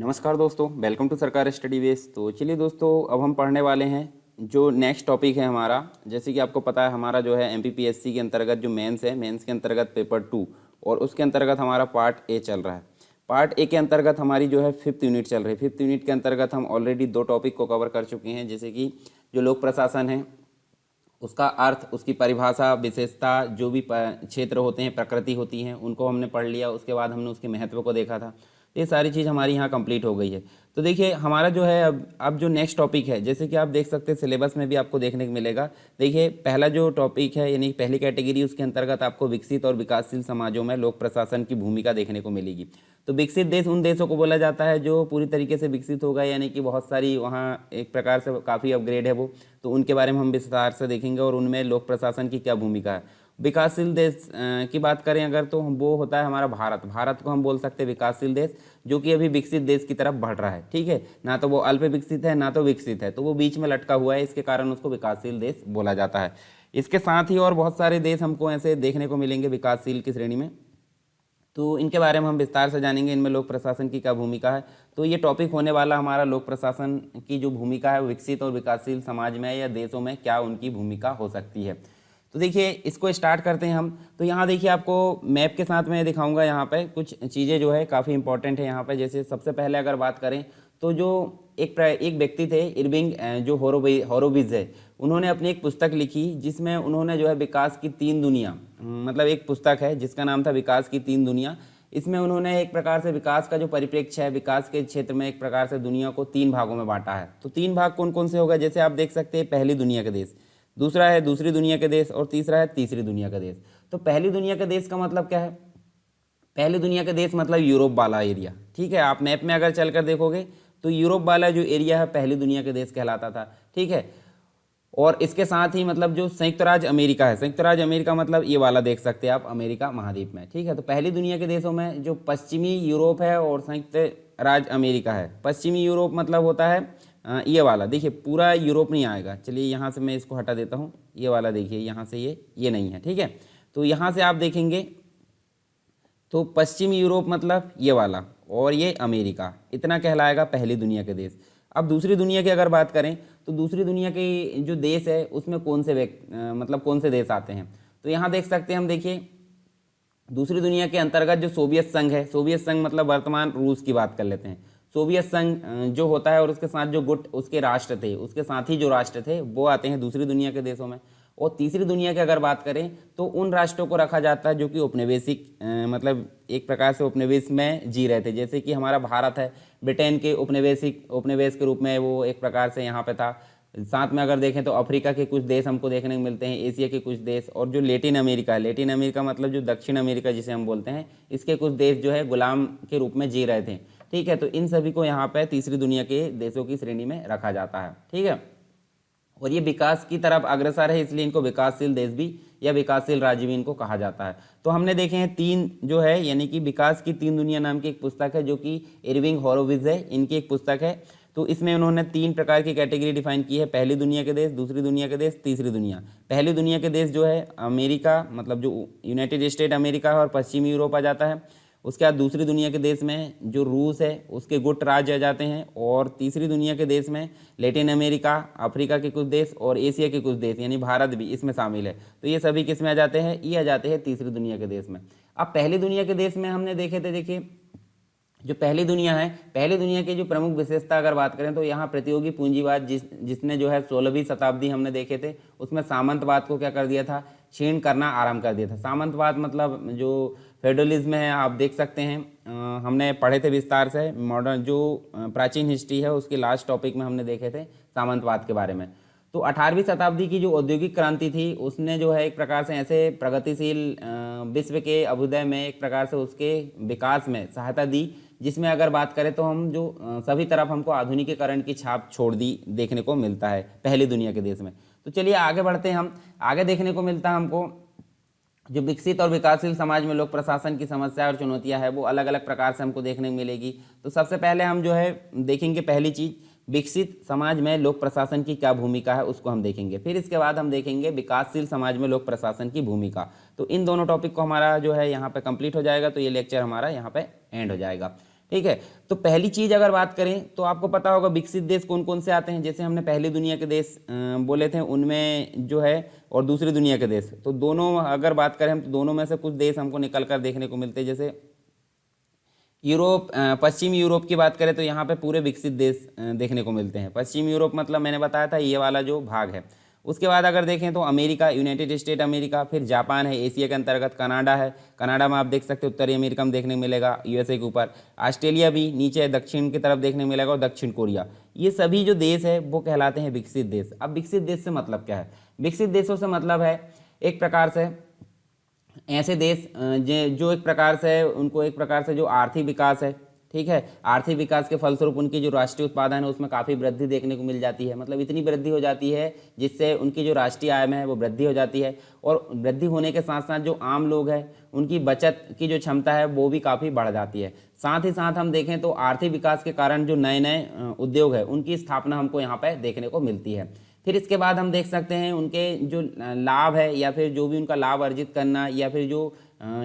नमस्कार दोस्तों, welcome to सरकार स्टडी बेस। तो चलिए दोस्तों, अब हम पढ़ने वाले हैं जो नेक्स्ट टॉपिक है हमारा। जैसे कि आपको पता है हमारा जो है एमपीपीएससी के अंतर्गत जो मेंस है, मेंस के अंतर्गत पेपर 2 और उसके अंतर्गत हमारा पार्ट ए चल रहा है। पार्ट ए के अंतर्गत हमारी जो है 5th यूनिट चल रही है। 5th यूनिट के अंतर्गत हम ऑलरेडी 2 टॉपिक को कवर कर चुके हैं, जैसे कि जो लोक प्रशासन है उसका अर्थ, उसकी परिभाषा, विशेषता, जो भी क्षेत्र होते हैं, प्रकृति होती हैं, उनको हमने पढ़ लिया। उसके बाद हमने उसके महत्व को देखा था। ये सारी चीज़ हमारी यहाँ कंप्लीट हो गई है। तो देखिए हमारा जो है अब जो नेक्स्ट टॉपिक है, जैसे कि आप देख सकते हैं सिलेबस में भी आपको देखने को मिलेगा। देखिए पहला जो टॉपिक है यानी पहली कैटेगरी, उसके अंतर्गत आपको विकसित और विकासशील समाजों में लोक प्रशासन की भूमिका देखने को मिलेगी। तो विकसित देश उन देशों को बोला जाता है जो पूरी तरीके से विकसित हो गए, यानी कि बहुत सारी वहाँ एक प्रकार से काफ़ी अपग्रेड है वो। तो उनके बारे में हम विस्तार से देखेंगे और उनमें लोक प्रशासन की क्या भूमिका है। विकासशील देश की बात करें अगर, तो वो होता है हमारा भारत। भारत को हम बोल सकते हैं विकासशील देश, जो कि अभी विकसित देश की तरफ बढ़ रहा है। ठीक है, ना तो वो अल्प विकसित है ना तो विकसित है, तो वो बीच में लटका हुआ है, इसके कारण उसको विकासशील देश बोला जाता है। इसके साथ ही और बहुत सारे देश हमको ऐसे देखने को मिलेंगे विकासशील की श्रेणी में। तो इनके बारे में हम विस्तार से जानेंगे, इनमें लोक प्रशासन की क्या भूमिका है। तो ये टॉपिक होने वाला हमारा लोक प्रशासन की जो भूमिका है विकसित और विकासशील समाज में या देशों में क्या उनकी भूमिका हो सकती है। तो देखिए इसको स्टार्ट करते हैं हम। तो यहाँ देखिए आपको मैप के साथ मैं दिखाऊंगा, यहाँ पे कुछ चीज़ें जो है काफ़ी इंपॉर्टेंट है यहाँ पे। जैसे सबसे पहले अगर बात करें तो जो एक व्यक्ति थे इरविंग जो होरोविज है, उन्होंने अपनी एक पुस्तक लिखी जिसमें उन्होंने जो है विकास की 3 दुनिया, मतलब एक पुस्तक है जिसका नाम था विकास की 3 दुनिया। इसमें उन्होंने एक प्रकार से विकास का जो परिप्रेक्ष्य है, विकास के क्षेत्र में एक प्रकार से दुनिया को 3 भागों में बांटा है। तो 3 भाग कौन कौन से होगा, जैसे आप देख सकते हैं पहली दुनिया के देश, दूसरा है दूसरी दुनिया के देश और तीसरा है तीसरी दुनिया का देश। तो पहली दुनिया के देश का मतलब क्या है? पहली दुनिया का देश मतलब यूरोप वाला एरिया। ठीक है, आप मैप में अगर चलकर देखोगे तो यूरोप वाला जो एरिया है पहली दुनिया के देश कहलाता था। ठीक है, और इसके साथ ही मतलब जो संयुक्त राज्य अमेरिका है, संयुक्त राज्य अमेरिका मतलब ये वाला देख सकते हैं आप अमेरिका महाद्वीप में। ठीक है, तो पहली दुनिया के देशों में जो पश्चिमी यूरोप है और संयुक्त राज्य अमेरिका है। पश्चिमी यूरोप मतलब होता है ये वाला, देखिए पूरा यूरोप नहीं आएगा। चलिए यहाँ से मैं इसको हटा देता हूँ, ये वाला देखिए यहाँ से ये नहीं है। ठीक है, तो यहाँ से आप देखेंगे तो पश्चिमी यूरोप मतलब ये वाला और ये अमेरिका, इतना कहलाएगा पहली दुनिया के देश। अब दूसरी दुनिया की अगर बात करें तो दूसरी दुनिया के जो देश है उसमें कौन से मतलब कौन से देश आते हैं, तो यहाँ देख सकते हैं हम। देखिए दूसरी दुनिया के अंतर्गत जो सोवियत संघ है, सोवियत संघ मतलब वर्तमान रूस की बात कर लेते हैं। सोवियत संघ जो होता है और उसके साथ जो गुट उसके राष्ट्र थे, उसके साथ ही जो राष्ट्र थे वो आते हैं दूसरी दुनिया के देशों में। और तीसरी दुनिया की अगर बात करें तो उन राष्ट्रों को रखा जाता है जो कि औपनिवेशिक मतलब एक प्रकार से उपनिवेश में जी रहे थे। जैसे कि हमारा भारत है, ब्रिटेन के उपनिवेश के रूप में वो एक प्रकार से यहाँ पे था। साथ में अगर देखें तो अफ्रीका के कुछ देश हमको देखने को मिलते हैं, एशिया के कुछ देश, और जो लेटिन अमेरिका है, लेटिन अमेरिका मतलब जो दक्षिण अमेरिका जिसे हम बोलते हैं, इसके कुछ देश जो है गुलाम के रूप में जी रहे थे। ठीक है, तो इन सभी को यहाँ पे तीसरी दुनिया के देशों की श्रेणी में रखा जाता है। ठीक है, और ये विकास की तरफ अग्रसर है, इसलिए इनको विकासशील देश भी या विकासशील राज्य भी इनको कहा जाता है। तो हमने देखे हैं 3 जो है, यानी कि विकास की 3 दुनिया नाम की एक पुस्तक है जो कि इरविंग होरोविज है, इनकी एक पुस्तक है। तो इसमें उन्होंने 3 प्रकार की कैटेगरी डिफाइन की है, पहली दुनिया के देश, दूसरी दुनिया के देश, तीसरी दुनिया। पहली दुनिया के देश जो है अमेरिका मतलब जो यूनाइटेड स्टेट अमेरिका है और पश्चिमी यूरोप आ जाता है। उसके बाद दूसरी दुनिया के देश में जो रूस है उसके गुट राज्य आ जाते हैं, और तीसरी दुनिया के देश में लैटिन अमेरिका, अफ्रीका के कुछ देश और एशिया के कुछ देश यानी भारत भी इसमें शामिल है। तो ये सभी किस में आ जाते हैं? ये आ जाते हैं तीसरी दुनिया के देश में। अब पहली दुनिया के देश में हमने देखे थे, देखिए जो पहली दुनिया है, पहली दुनिया की जो प्रमुख विशेषता अगर बात करें तो यहाँ प्रतियोगी पूंजीवाद जिसने जो है 16वीं शताब्दी हमने देखे थे, उसमें सामंतवाद को क्या कर दिया था? क्षीण करना आरंभ कर दिया था। सामंतवाद मतलब जो फेडरलिज्म है, आप देख सकते हैं हमने पढ़े थे विस्तार से, मॉडर्न जो प्राचीन हिस्ट्री है उसके लास्ट टॉपिक में हमने देखे थे सामंतवाद के बारे में। तो 18वीं शताब्दी की जो औद्योगिक क्रांति थी उसने जो है एक प्रकार से ऐसे प्रगतिशील विश्व के अभ्युदय में एक प्रकार से उसके विकास में सहायता दी, जिसमें अगर बात करें तो हम जो सभी तरफ हमको आधुनिकीकरण की छाप छोड़ दी देखने को मिलता है पहली दुनिया के देश में। तो चलिए आगे बढ़ते हैं, हम आगे देखने को मिलता है हमको जो विकसित और विकासशील समाज में लोक प्रशासन की समस्या और चुनौतियां है वो अलग अलग प्रकार से हमको देखने को मिलेगी। तो सबसे पहले हम जो है देखेंगे पहली चीज़, विकसित समाज में लोक प्रशासन की क्या भूमिका है उसको हम देखेंगे। फिर इसके बाद हम देखेंगे विकासशील समाज में लोक प्रशासन की भूमिका। तो इन दोनों टॉपिक को हमारा जो है यहाँ पे कंप्लीट हो जाएगा, तो ये लेक्चर हमारा यहाँ पे एंड हो जाएगा। ठीक है। तो पहली चीज अगर बात करें तो आपको पता होगा विकसित देश कौन कौन से आते हैं। जैसे हमने पहली दुनिया के देश बोले थे उनमें जो है, और दूसरी दुनिया के देश, तो दोनों अगर बात करें हम तो दोनों में से कुछ देश हमको निकल कर देखने को मिलते हैं। जैसे यूरोप, पश्चिमी यूरोप की बात करें तो यहाँ पे पूरे विकसित देश देखने को मिलते हैं। पश्चिमी यूरोप मतलब मैंने बताया था ये वाला जो भाग है। उसके बाद अगर देखें तो अमेरिका, यूनाइटेड स्टेट अमेरिका, फिर जापान है एशिया के अंतर्गत, कनाडा है, कनाडा में आप देख सकते हैं उत्तरी अमेरिका में देखने मिलेगा यूएसए के ऊपर, ऑस्ट्रेलिया भी नीचे है दक्षिण की तरफ देखने मिलेगा, और दक्षिण कोरिया। ये सभी जो देश है वो कहलाते हैं विकसित देश। अब विकसित देश से मतलब क्या है? विकसित देशों से मतलब है एक प्रकार से ऐसे देश जो एक प्रकार से उनको एक प्रकार से जो आर्थिक विकास है, ठीक है, आर्थिक विकास के फलस्वरूप उनकी जो राष्ट्रीय उत्पादन है उसमें काफ़ी वृद्धि देखने को मिल जाती है। मतलब इतनी वृद्धि हो जाती है जिससे उनकी जो राष्ट्रीय आय में है वो वृद्धि हो जाती है, और वृद्धि होने के साथ साथ जो आम लोग हैं उनकी बचत की जो क्षमता है वो भी काफ़ी बढ़ जाती है। साथ ही साथ हम देखें तो आर्थिक विकास के कारण जो नए नए उद्योग है उनकी स्थापना हमको यहाँ पर देखने को मिलती है। फिर इसके बाद हम देख सकते हैं उनके जो लाभ है या फिर जो भी उनका लाभ अर्जित करना, या फिर जो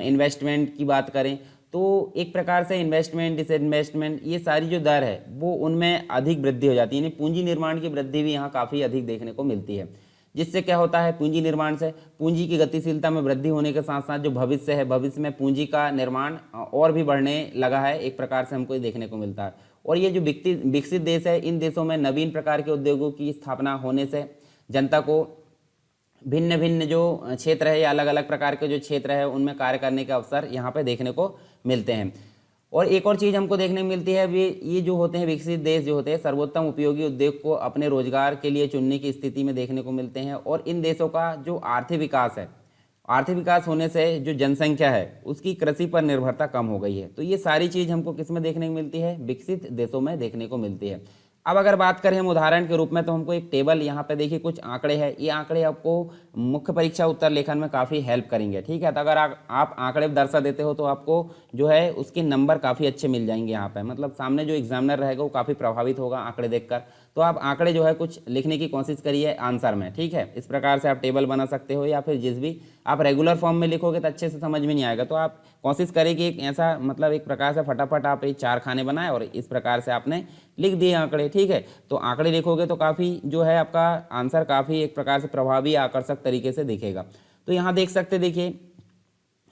इन्वेस्टमेंट की बात करें तो एक प्रकार से इन्वेस्टमेंट, डिसइन्वेस्टमेंट, ये सारी जो दर है वो उनमें अधिक वृद्धि हो जाती है। यानी पूंजी निर्माण की वृद्धि भी यहाँ काफ़ी अधिक देखने को मिलती है। जिससे क्या होता है, पूंजी निर्माण से पूंजी की गतिशीलता में वृद्धि होने के साथ साथ जो भविष्य है, भविष्य में पूंजी का निर्माण और भी बढ़ने लगा है, एक प्रकार से हमको ये देखने को मिलता है। और ये जो विकसित देश है, इन देशों में नवीन प्रकार के उद्योगों की स्थापना होने से जनता को भिन्न भिन्न जो क्षेत्र है या अलग अलग प्रकार के जो क्षेत्र है उनमें कार्य करने के अवसर यहाँ पे देखने को मिलते हैं। और एक और चीज़ हमको देखने को मिलती है, ये जो होते हैं विकसित देश जो होते हैं सर्वोत्तम उपयोगी उद्योग को अपने रोजगार के लिए चुनने की स्थिति में देखने को मिलते हैं। और इन देशों का जो आर्थिक विकास है, आर्थिक विकास होने से जो जनसंख्या है उसकी कृषि पर निर्भरता कम हो गई है। तो ये सारी चीज़ हमको किस में देखने को मिलती है? विकसित देशों में देखने को मिलती है। अब अगर बात करें हम उदाहरण के रूप में तो हमको एक टेबल यहाँ पे देखिए कुछ आंकड़े हैं। ये आंकड़े आपको मुख्य परीक्षा उत्तर लेखन में काफ़ी हेल्प करेंगे, ठीक है। तो अगर आप आंकड़े दर्शा देते हो तो आपको जो है उसके नंबर काफ़ी अच्छे मिल जाएंगे यहाँ पे। मतलब सामने जो एग्जामिनर रहेगा वो काफ़ी प्रभावित होगा आंकड़े देखकर। तो आप आंकड़े जो है कुछ लिखने की कोशिश करिए आंसर में, ठीक है। इस प्रकार से आप टेबल बना सकते हो, या फिर जिस भी आप रेगुलर फॉर्म में लिखोगे तो अच्छे से समझ में नहीं आएगा। तो आप कोशिश करें कि एक ऐसा मतलब एक प्रकार से फटाफट आप ये 4 खाने बनाए और इस प्रकार से आपने लिख दिए आंकड़े, ठीक है। तो आंकड़े लिखोगे तो काफ़ी जो है आपका आंसर काफ़ी एक प्रकार से प्रभावी आकर्षक तरीके से दिखेगा। तो यहाँ देख सकते, देखिए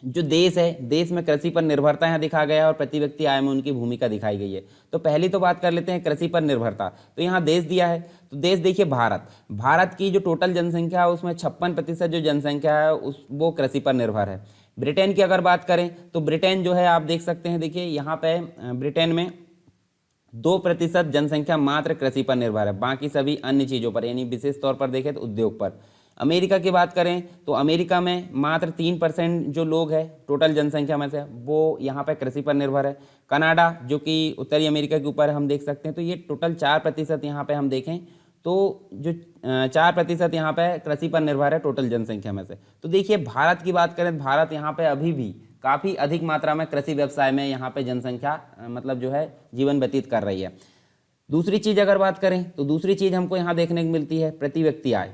जो देश है, देश में कृषि पर निर्भरता यहाँ दिखा गया है और प्रति व्यक्ति आय में उनकी भूमिका दिखाई गई है। तो पहली तो बात कर लेते हैं कृषि पर निर्भरता। तो यहाँ देश दिया है, तो देश देखिए भारत की जो टोटल जनसंख्या है उसमें 56% जो जनसंख्या है वो कृषि पर निर्भर है। ब्रिटेन की अगर बात करें तो ब्रिटेन जो है आप देख सकते हैं, देखिए यहाँ पे ब्रिटेन में 2% जनसंख्या मात्र कृषि पर निर्भर है, बाकी सभी अन्य चीज़ों पर, यानी विशेष तौर पर देखें तो उद्योग पर। अमेरिका की बात करें तो अमेरिका में मात्र 3% जो लोग हैं टोटल जनसंख्या में से वो यहाँ पर कृषि पर निर्भर है। कनाडा जो कि उत्तरी अमेरिका के ऊपर हम देख सकते हैं, तो ये टोटल 4% यहाँ पे हम देखें तो जो 4% यहाँ पे कृषि पर निर्भर है टोटल जनसंख्या में से। तो देखिए भारत की बात करें, भारत यहाँ पे अभी भी काफ़ी अधिक मात्रा में कृषि व्यवसाय में यहाँ पे जनसंख्या मतलब जो है जीवन व्यतीत कर रही है। दूसरी चीज़ अगर बात करें तो दूसरी चीज़ हमको यहाँ देखने को मिलती है प्रति व्यक्ति आय।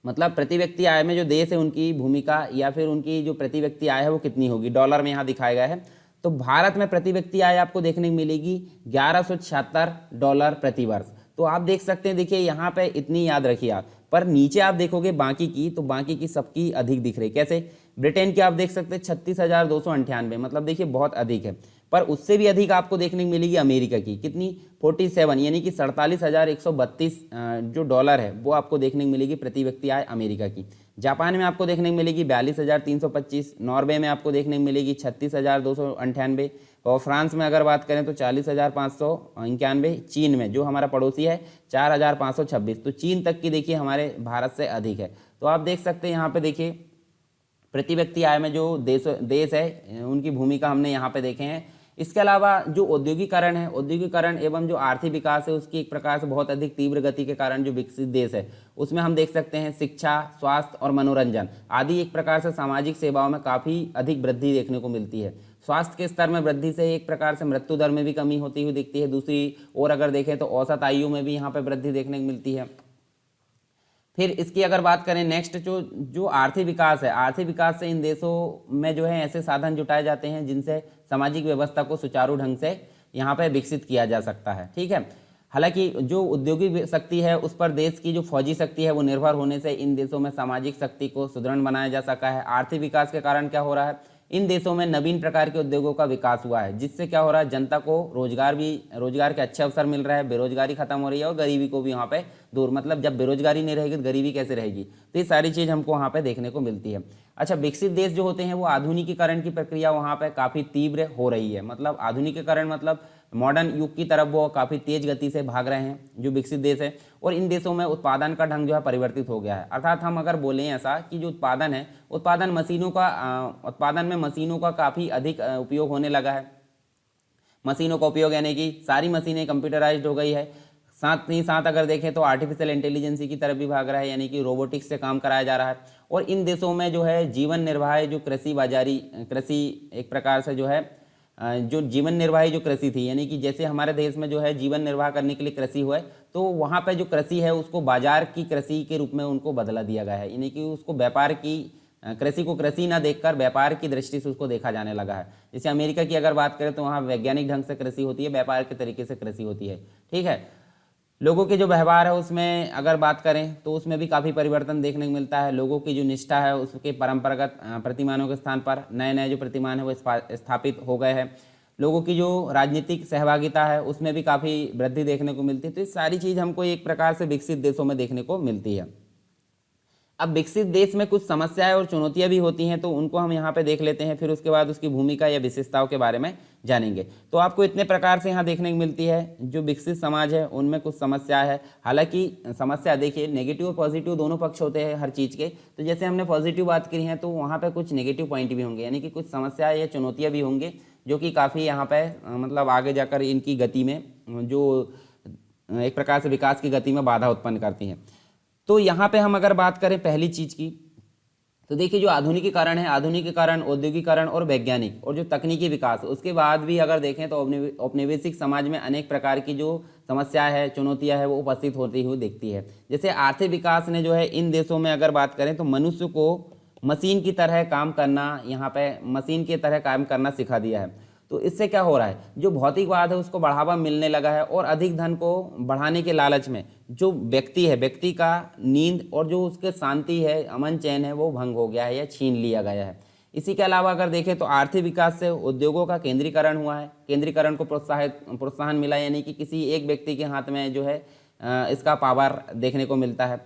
मतलब प्रति व्यक्ति आय में जो देश है उनकी भूमिका या फिर उनकी जो प्रति व्यक्ति आय है वो कितनी होगी, डॉलर में यहाँ दिखाया गया है। तो भारत में प्रति व्यक्ति आय आपको देखने को मिलेगी $1176 प्रति वर्ष। तो आप देख सकते हैं, देखिए यहाँ पे इतनी याद रखिए आप, पर नीचे आप देखोगे बाकी की, तो बाकी की सबकी अधिक दिख रही। कैसे? ब्रिटेन की आप देख सकते हैं 36,298, मतलब देखिए बहुत अधिक है। पर उससे भी अधिक आपको देखने को मिलेगी अमेरिका की, कितनी? 47, यानी कि 47,132 जो डॉलर है वो आपको देखने को मिलेगी प्रति व्यक्ति आय अमेरिका की। जापान में आपको देखने को मिलेगी 42,325, नॉर्वे में आपको देखने को मिलेगी 36,298, और फ्रांस में अगर बात करें तो 40,591, चीन में जो हमारा पड़ोसी है 4,526। तो चीन तक की देखिए हमारे भारत से अधिक है। तो आप देख सकते हैं यहाँ पे देखिए प्रति व्यक्ति आय में जो देश है उनकी भूमिका हमने यहाँ पे देखे हैं। इसके अलावा जो औद्योगिकरण है, औद्योगिकरण एवं जो आर्थिक विकास है उसकी एक प्रकार से बहुत अधिक तीव्र गति के कारण जो विकसित देश है उसमें हम देख सकते हैं शिक्षा, स्वास्थ्य और मनोरंजन आदि एक प्रकार से सामाजिक सेवाओं में काफ़ी अधिक वृद्धि देखने को मिलती है। स्वास्थ्य के स्तर में वृद्धि से एक प्रकार से मृत्यु दर में भी कमी होती हुई दिखती है। दूसरी ओर अगर देखें तो औसत आयु में भी यहाँ पर वृद्धि देखने को मिलती है। फिर इसकी अगर बात करें नेक्स्ट जो जो आर्थिक विकास है, आर्थिक विकास से इन देशों में जो है ऐसे साधन जुटाए जाते हैं जिनसे सामाजिक व्यवस्था को सुचारू ढंग से यहाँ पे विकसित किया जा सकता है। ठीक है, हालांकि जो औद्योगिक शक्ति है उस पर देश की जो फौजी शक्ति है वो निर्भर होने से इन देशों में सामाजिक शक्ति को सुदृढ़ बनाया जा सका है। आर्थिक विकास के कारण क्या हो रहा है, इन देशों में नवीन प्रकार के उद्योगों का विकास हुआ है, जिससे क्या हो रहा है, जनता को रोजगार के अच्छे अवसर मिल रहा है, बेरोजगारी खत्म हो रही है और गरीबी को भी यहाँ पे दूर, मतलब जब बेरोजगारी नहीं रहेगी तो गरीबी कैसे रहेगी, तो ये सारी चीज़ हमको वहाँ पे देखने को मिलती है। अच्छा, विकसित देश जो होते हैं वो आधुनिकीकरण की प्रक्रिया वहाँ पे काफ़ी तीव्र हो रही है, मतलब आधुनिकीकरण मतलब मॉडर्न युग की तरफ वो काफ़ी तेज गति से भाग रहे हैं जो विकसित देश है, और इन देशों में उत्पादन का ढंग जो है परिवर्तित हो गया है। अर्थात हम अगर बोलें ऐसा कि जो उत्पादन है, उत्पादन में मशीनों का काफ़ी अधिक उपयोग होने लगा है। मशीनों का उपयोग यानी कि सारी मशीनें कंप्यूटराइज्ड हो गई है। साथ ही साथ अगर देखें तो आर्टिफिशियल इंटेलिजेंसी की तरफ भी भाग रहा है, यानी कि रोबोटिक्स से काम कराया जा रहा है। और इन देशों में जो है जीवन निर्वाह जो कृषि एक प्रकार से जो है जो जीवन निर्वाही जो कृषि थी, यानी कि जैसे हमारे देश में जो है जीवन निर्वाह करने के लिए कृषि हुआ है, तो वहाँ पे जो कृषि है उसको बाजार की कृषि के रूप में उनको बदला दिया गया है, यानी कि उसको व्यापार की कृषि को कृषि ना देखकर व्यापार की दृष्टि से उसको देखा जाने लगा है। जैसे अमेरिका की अगर बात करें तो वहाँ वैज्ञानिक ढंग से कृषि होती है, व्यापार के तरीके से कृषि होती है। ठीक है, लोगों के जो व्यवहार है उसमें अगर बात करें तो उसमें भी काफ़ी परिवर्तन देखने को मिलता है। लोगों की जो निष्ठा है उसके परंपरागत प्रतिमानों के स्थान पर नए नए जो प्रतिमान है वो स्थापित हो गए हैं। लोगों की जो राजनीतिक सहभागिता है उसमें भी काफ़ी वृद्धि देखने को मिलती है। तो ये सारी चीज़ हमको एक प्रकार से विकसित देशों में देखने को मिलती है। अब विकसित देश में कुछ समस्याएं और चुनौतियां भी होती हैं, तो उनको हम यहाँ पे देख लेते हैं, फिर उसके बाद उसकी भूमिका या विशेषताओं के बारे में जानेंगे। तो आपको इतने प्रकार से यहाँ देखने को मिलती है जो विकसित समाज है उनमें कुछ समस्या है। हालांकि समस्या देखिए नेगेटिव और पॉजिटिव दोनों पक्ष होते हैं हर चीज़ के, तो जैसे हमने पॉजिटिव बात करी है तो वहाँ पर कुछ नेगेटिव पॉइंट भी होंगे, यानी कि कुछ समस्या या चुनौतियाँ भी होंगे जो कि काफ़ी यहाँ पर मतलब आगे जाकर इनकी गति में जो एक प्रकार से विकास की गति में बाधा उत्पन्न करती हैं। तो यहाँ पे हम अगर बात करें पहली चीज़ की, तो देखिए जो आधुनिकीकरण है, आधुनिकीकरण, औद्योगिकरण और वैज्ञानिक और जो तकनीकी विकास, उसके बाद भी अगर देखें तो औपनिवेशिक समाज में अनेक प्रकार की जो समस्याएं है, चुनौतियां है वो उपस्थित होती हुई दिखती है। जैसे आर्थिक विकास ने जो है इन देशों में अगर बात करें तो मनुष्य को मशीन की तरह काम करना, यहाँ पे मशीन की तरह काम करना सिखा दिया है। तो इससे क्या हो रहा है, जो भौतिकवाद है उसको बढ़ावा मिलने लगा है और अधिक धन को बढ़ाने के लालच में जो व्यक्ति है, व्यक्ति का नींद और जो उसके शांति है, अमन चैन है, वो भंग हो गया है या छीन लिया गया है। इसी के अलावा अगर देखें तो आर्थिक विकास से उद्योगों का केंद्रीकरण हुआ है, केंद्रीकरण को प्रोत्साहन मिला, यानी कि किसी एक व्यक्ति के हाथ में जो है इसका पावर देखने को मिलता है।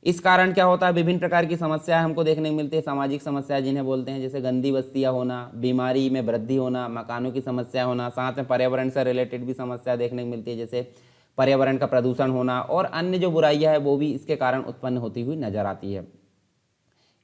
इस कारण क्या होता है, विभिन्न प्रकार की समस्याएं हमको देखने को मिलती है, सामाजिक समस्याएं जिन्हें बोलते हैं, जैसे गंदी बस्तियां होना, बीमारी में वृद्धि होना, मकानों की समस्या होना, साथ में पर्यावरण से रिलेटेड भी समस्या देखने को मिलती है, जैसे पर्यावरण का प्रदूषण होना और अन्य जो बुराइयां है वो भी इसके कारण उत्पन्न होती हुई नजर आती है।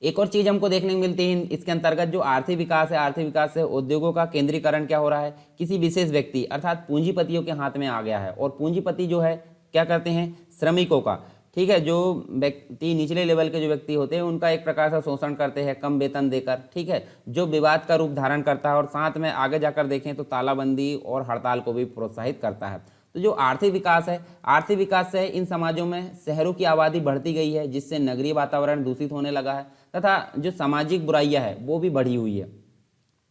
एक और चीज़ हमको देखने को मिलती है इसके अंतर्गत जो आर्थिक विकास है, आर्थिक विकास से उद्योगों का केंद्रीकरण क्या हो रहा है, किसी विशेष व्यक्ति अर्थात पूंजीपतियों के हाथ में आ गया है। और पूंजीपति जो है क्या करते हैं, श्रमिकों का, ठीक है, जो व्यक्ति निचले लेवल के जो व्यक्ति होते हैं उनका एक प्रकार से शोषण करते हैं कम वेतन देकर, ठीक है, जो विवाद का रूप धारण करता है और साथ में आगे जाकर देखें तो तालाबंदी और हड़ताल को भी प्रोत्साहित करता है। तो जो आर्थिक विकास है, आर्थिक विकास से इन समाजों में शहरों की आबादी बढ़ती गई है, जिससे नगरीय वातावरण दूषित होने लगा है तथा जो सामाजिक बुराइयां है वो भी बढ़ी हुई है।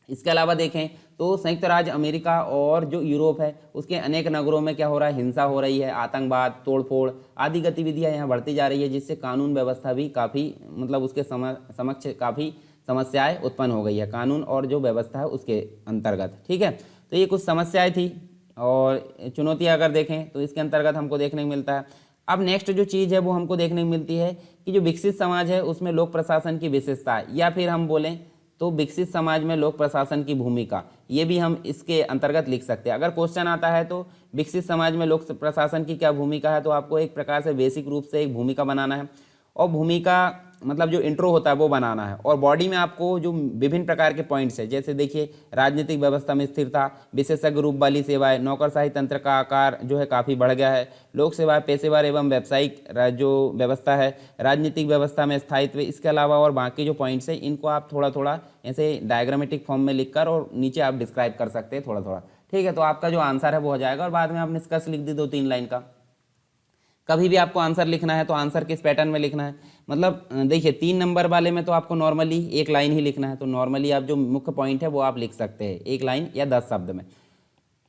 इसके अलावा देखें तो संयुक्त राज्य अमेरिका और जो यूरोप है उसके अनेक नगरों में क्या हो रहा है, हिंसा हो रही है, आतंकवाद, तोड़फोड़ आदि गतिविधियां यहाँ बढ़ती जा रही है, जिससे कानून व्यवस्था भी काफ़ी मतलब उसके समक्ष काफ़ी समस्याएं उत्पन्न हो गई है, कानून और जो व्यवस्था है उसके अंतर्गत। ठीक है, तो ये कुछ समस्याएं थी और चुनौतियाँ अगर देखें तो इसके अंतर्गत हमको देखने को मिलता है। अब नेक्स्ट जो चीज़ है वो हमको देखने को मिलती है कि जो विकसित समाज है उसमें लोक प्रशासन की विशेषता, या फिर हम बोलें तो विकसित समाज में लोक प्रशासन की भूमिका, ये भी हम इसके अंतर्गत लिख सकते हैं। अगर क्वेश्चन आता है तो विकसित समाज में लोक प्रशासन की क्या भूमिका है, तो आपको एक प्रकार से बेसिक रूप से एक भूमिका बनाना है और भूमिका मतलब जो इंट्रो होता है वो बनाना है। और बॉडी में आपको जो विभिन्न प्रकार के पॉइंट्स है, जैसे देखिए राजनीतिक व्यवस्था में स्थिरता, विशेषज्ञ रूप वाली सेवाएं, नौकरशाही तंत्र का आकार जो है काफ़ी बढ़ गया है, लोक सेवाएं, पेशेवर एवं व्यावसायिक जो व्यवस्था है, राजनीतिक व्यवस्था में स्थायित्व, इसके अलावा और बाकी जो पॉइंट्स है इनको आप थोड़ा थोड़ा ऐसे डायग्रामेटिक फॉर्म में लिखकर और नीचे आप डिस्क्राइब कर सकते हैं थोड़ा थोड़ा। ठीक है, तो आपका जो आंसर है वो हो जाएगा और बाद में आप निष्कर्ष लिख दी 2-3 लाइन का। कभी भी आपको आंसर लिखना है तो आंसर किस पैटर्न में लिखना है, मतलब देखिए 3 नंबर वाले में तो आपको नॉर्मली एक लाइन ही लिखना है, तो नॉर्मली आप जो मुख्य पॉइंट है वो आप लिख सकते हैं एक लाइन या 10 शब्द में।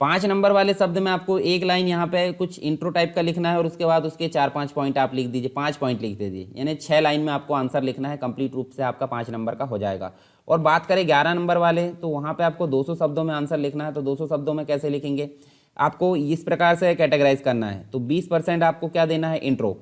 5 नंबर वाले शब्द में आपको एक लाइन यहाँ पे कुछ इंट्रो टाइप का लिखना है और उसके बाद उसके 4-5 पॉइंट आप लिख दीजिए, 5 पॉइंट लिख दीजिए, यानी 6 लाइन में आपको आंसर लिखना है, कंप्लीट रूप से आपका 5 नंबर का हो जाएगा। और बात करें 11 नंबर वाले, तो वहाँ पे आपको 200 शब्दों में आंसर लिखना है। तो 200 शब्दों में कैसे लिखेंगे, आपको इस प्रकार से कैटेगराइज करना है। तो 20% आपको क्या देना है, इंट्रो,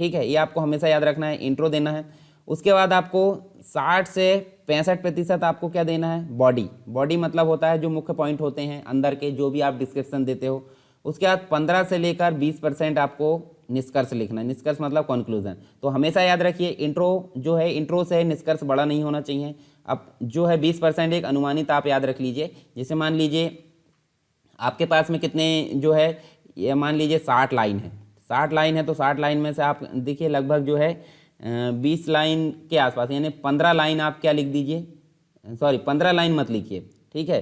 ठीक है, ये आपको हमेशा याद रखना है, इंट्रो देना है। उसके बाद आपको 60 से 65% आपको क्या देना है, बॉडी। बॉडी मतलब होता है जो मुख्य पॉइंट होते हैं अंदर के, जो भी आप डिस्क्रिप्शन देते हो। उसके बाद 15 से लेकर 20% आपको निष्कर्ष लिखना है। निष्कर्ष मतलब कंक्लूजन। तो हमेशा याद रखिए इंट्रो जो है, इंट्रो से निष्कर्ष बड़ा नहीं होना चाहिए। अब जो है 20% एक अनुमानित आप याद रख लीजिए। जैसे मान लीजिए आपके पास में कितने जो है, ये मान लीजिए 60 लाइन है, 60 लाइन है, तो 60 लाइन में से आप देखिए लगभग जो है 20 लाइन के आसपास, यानी 15 लाइन आप क्या लिख दीजिए, सॉरी 15 लाइन मत लिखिए, ठीक है,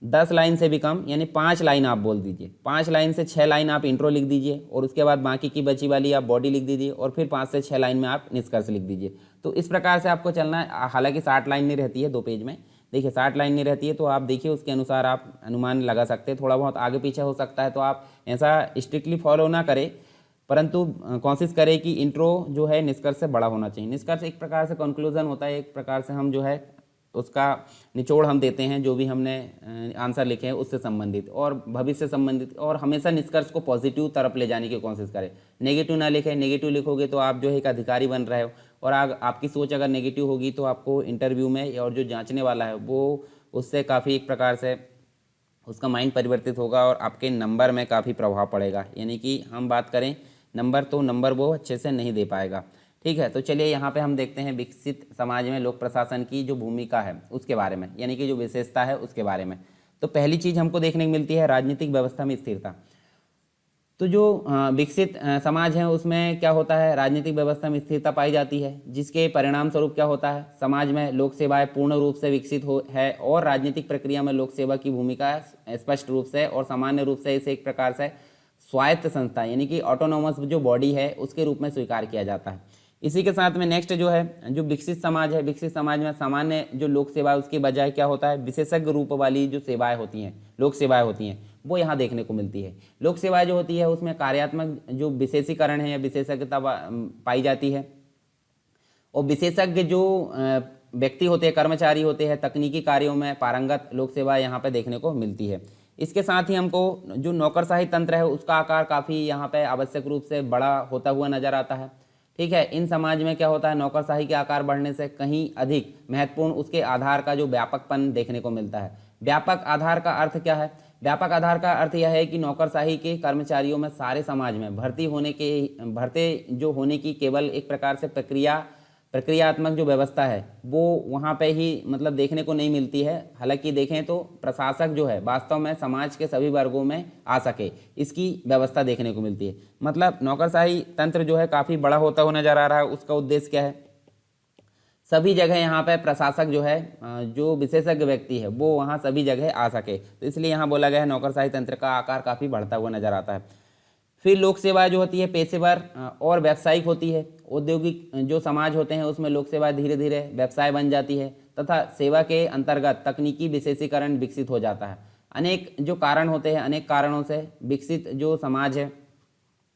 10 लाइन से भी कम, यानी 5 लाइन आप बोल दीजिए। 5 लाइन से 6 लाइन आप इंट्रो लिख दीजिए और उसके बाद बाकी की बची वाली आप बॉडी लिख दीजिए और फिर 5 से 6 लाइन में आप निष्कर्ष लिख दीजिए। तो इस प्रकार से आपको चलना है। हालांकि 60 लाइन नहीं रहती है 2 पेज में, देखिए 60 लाइन नहीं रहती है, तो आप देखिए उसके अनुसार आप अनुमान लगा सकते हैं। थोड़ा बहुत आगे पीछे हो सकता है, तो आप ऐसा स्ट्रिक्टली फॉलो ना करें, परंतु कोशिश करें कि इंट्रो जो है निष्कर्ष से बड़ा होना चाहिए। निष्कर्ष एक प्रकार से कंक्लूजन होता है, एक प्रकार से हम जो है उसका निचोड़ हम देते हैं, जो भी हमने आंसर लिखे हैं उससे संबंधित और भविष्य से संबंधित। और हमेशा निष्कर्ष को पॉजिटिव तरफ ले जाने की कोशिश करें, नेगेटिव ना लिखें। नेगेटिव लिखोगे तो आप जो है एक अधिकारी बन रहे हो, और आपकी सोच अगर नेगेटिव होगी तो आपको इंटरव्यू में और जो जांचने वाला है वो उससे काफ़ी एक प्रकार से उसका माइंड परिवर्तित होगा और आपके नंबर में काफ़ी प्रभाव पड़ेगा। यानी कि हम बात करें नंबर, तो नंबर वो अच्छे से नहीं दे पाएगा, ठीक है। तो चलिए यहाँ पे हम देखते हैं विकसित समाज में लोक प्रशासन की जो भूमिका है उसके बारे में, यानी कि जो विशेषता है उसके बारे में। तो पहली चीज़ हमको देखने को मिलती है राजनीतिक व्यवस्था में स्थिरता। तो जो विकसित समाज है उसमें क्या होता है, राजनीतिक व्यवस्था में स्थिरता पाई जाती है, जिसके परिणाम स्वरूप क्या होता है, समाज में लोक सेवाएं पूर्ण रूप से विकसित हो है और राजनीतिक प्रक्रिया में लोक सेवा की भूमिका स्पष्ट रूप से और सामान्य रूप से इसे एक प्रकार से स्वायत्त संस्था यानी कि ऑटोनोमस जो बॉडी है उसके रूप में स्वीकार किया जाता है। इसी के साथ में नेक्स्ट जो है जो विकसित समाज है, विकसित समाज में सामान्य जो लोक सेवा है उसके बजाय क्या होता है, विशेषज्ञ रूप वाली जो सेवाएं होती हैं, लोक सेवाएं होती हैं, वो यहाँ देखने को मिलती है। लोक सेवाएं जो होती है उसमें कार्यात्मक जो विशेषीकरण है या विशेषज्ञता पाई जाती है, और विशेषज्ञ जो व्यक्ति होते हैं, कर्मचारी होते हैं, तकनीकी कार्यों में पारंगत लोक सेवा यहाँ पे देखने को मिलती है। इसके साथ ही हमको जो नौकरशाही तंत्र है उसका आकार काफ़ी यहाँ पे आवश्यक रूप से बड़ा होता हुआ नजर आता है, ठीक है। इन समाज में क्या होता है, नौकरशाही के आकार बढ़ने से कहीं अधिक महत्वपूर्ण उसके आधार का जो व्यापकपन देखने को मिलता है। व्यापक आधार का अर्थ क्या है, व्यापक आधार का अर्थ यह है कि नौकरशाही के कर्मचारियों में सारे समाज में भर्ती जो होने की केवल एक प्रकार से प्रक्रियात्मक जो व्यवस्था है वो वहाँ पे ही मतलब देखने को नहीं मिलती है। हालांकि देखें तो प्रशासक जो है वास्तव में समाज के सभी वर्गों में आ सके, इसकी व्यवस्था देखने को मिलती है। मतलब नौकरशाही तंत्र जो है काफ़ी बड़ा होता हुआ नजर आ रहा है। उसका उद्देश्य क्या है, सभी जगह यहाँ पे प्रशासक जो है जो विशेषज्ञ व्यक्ति है वो वहाँ सभी जगह आ सके, तो इसलिए यहाँ बोला गया है नौकरशाही तंत्र का आकार काफ़ी बढ़ता हुआ नजर आता है। फिर लोक सेवा जो होती है पेशेवर और व्यावसायिक होती है। औद्योगिक जो समाज होते हैं उसमें लोक सेवा धीरे धीरे व्यवसाय बन जाती है तथा सेवा के अंतर्गत तकनीकी विशेषीकरण विकसित हो जाता है। अनेक जो कारण होते हैं, अनेक कारणों से विकसित जो समाज है,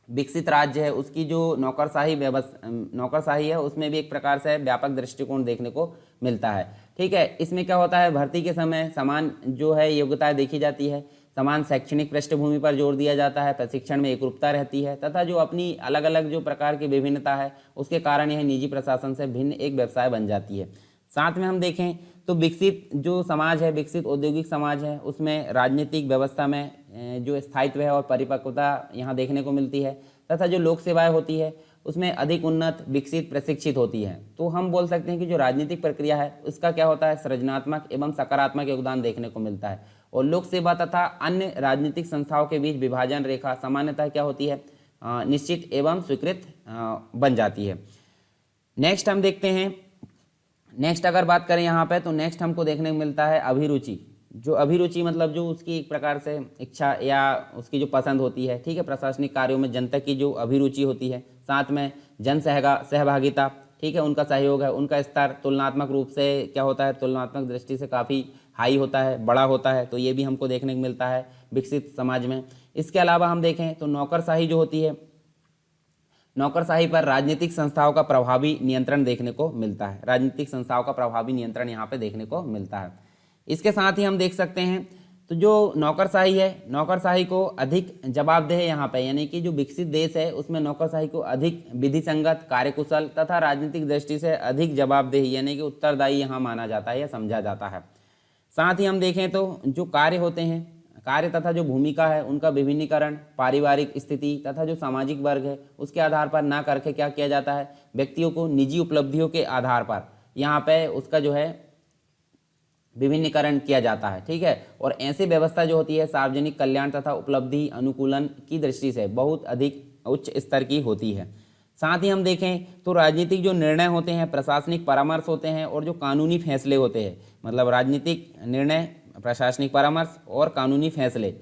विकसित राज्य है, उसकी जो नौकरशाही है उसमें भी एक प्रकार से व्यापक दृष्टिकोण देखने को मिलता है, ठीक है। इसमें क्या होता है, भर्ती के समय समान जो है योग्यताएं देखी जाती है, समान शैक्षणिक पृष्ठभूमि पर जोर दिया जाता है, प्रशिक्षण में एकरूपता रहती है तथा जो अपनी अलग अलग जो प्रकार की विभिन्नता है उसके कारण यह निजी प्रशासन से भिन्न एक व्यवसाय बन जाती है। साथ में हम देखें तो विकसित जो समाज है, विकसित औद्योगिक समाज है, उसमें राजनीतिक व्यवस्था में जो स्थायित्व है और परिपक्वता यहाँ देखने को मिलती है तथा जो लोक सेवाएं होती है उसमें अधिक उन्नत, विकसित, प्रशिक्षित होती है। तो हम बोल सकते हैं कि जो राजनीतिक प्रक्रिया है उसका क्या होता है, सृजनात्मक एवं सकारात्मक योगदान देखने को मिलता है। और लोक सेवा तथा अन्य राजनीतिक संस्थाओं के बीच विभाजन रेखा सामान्यतः क्या होती है, निश्चित एवं स्वीकृत बन जाती है। नेक्स्ट हम देखते हैं, नेक्स्ट अगर बात करें यहाँ पे तो नेक्स्ट हमको देखने को मिलता है अभिरुचि। जो अभिरुचि मतलब जो उसकी एक प्रकार से इच्छा या उसकी जो पसंद होती है, ठीक है, प्रशासनिक कार्यों में जनता की जो अभिरुचि होती है, साथ में जन सहभागिता, ठीक है, उनका सहयोग है, उनका स्तर तुलनात्मक रूप से क्या होता है, तुलनात्मक दृष्टि से काफ़ी हाई होता है, बड़ा होता है, तो ये भी हमको देखने को मिलता है विकसित समाज में। इसके अलावा हम देखें तो नौकरशाही जो होती है, नौकरशाही पर राजनीतिक संस्थाओं का प्रभावी नियंत्रण देखने को मिलता है, राजनीतिक संस्थाओं का प्रभावी नियंत्रण यहाँ पे देखने को मिलता है। इसके साथ ही हम देख सकते हैं तो जो नौकरशाही है, नौकरशाही को अधिक जवाबदेह यहाँ पे, यानी कि जो विकसित देश है उसमें नौकरशाही को अधिक विधि संगत, कार्यकुशल तथा राजनीतिक दृष्टि से अधिक जवाबदेह यानी कि उत्तरदायी यहाँ माना जाता है या समझा जाता है। साथ ही हम देखें तो जो कार्य होते हैं, कार्य तथा जो भूमिका है उनका विभिन्नीकरण पारिवारिक स्थिति तथा जो सामाजिक वर्ग है उसके आधार पर ना करके क्या किया जाता है, व्यक्तियों को निजी उपलब्धियों के आधार पर यहाँ पे उसका जो है विभिन्नीकरण किया जाता है, ठीक है। और ऐसी व्यवस्था जो होती है सार्वजनिक कल्याण तथा उपलब्धि अनुकूलन की दृष्टि से बहुत अधिक उच्च स्तर की होती है। साथ ही हम देखें तो राजनीतिक जो निर्णय होते हैं, प्रशासनिक परामर्श होते हैं और जो कानूनी फैसले होते हैं, मतलब राजनीतिक निर्णय, प्रशासनिक परामर्श और कानूनी फैसले,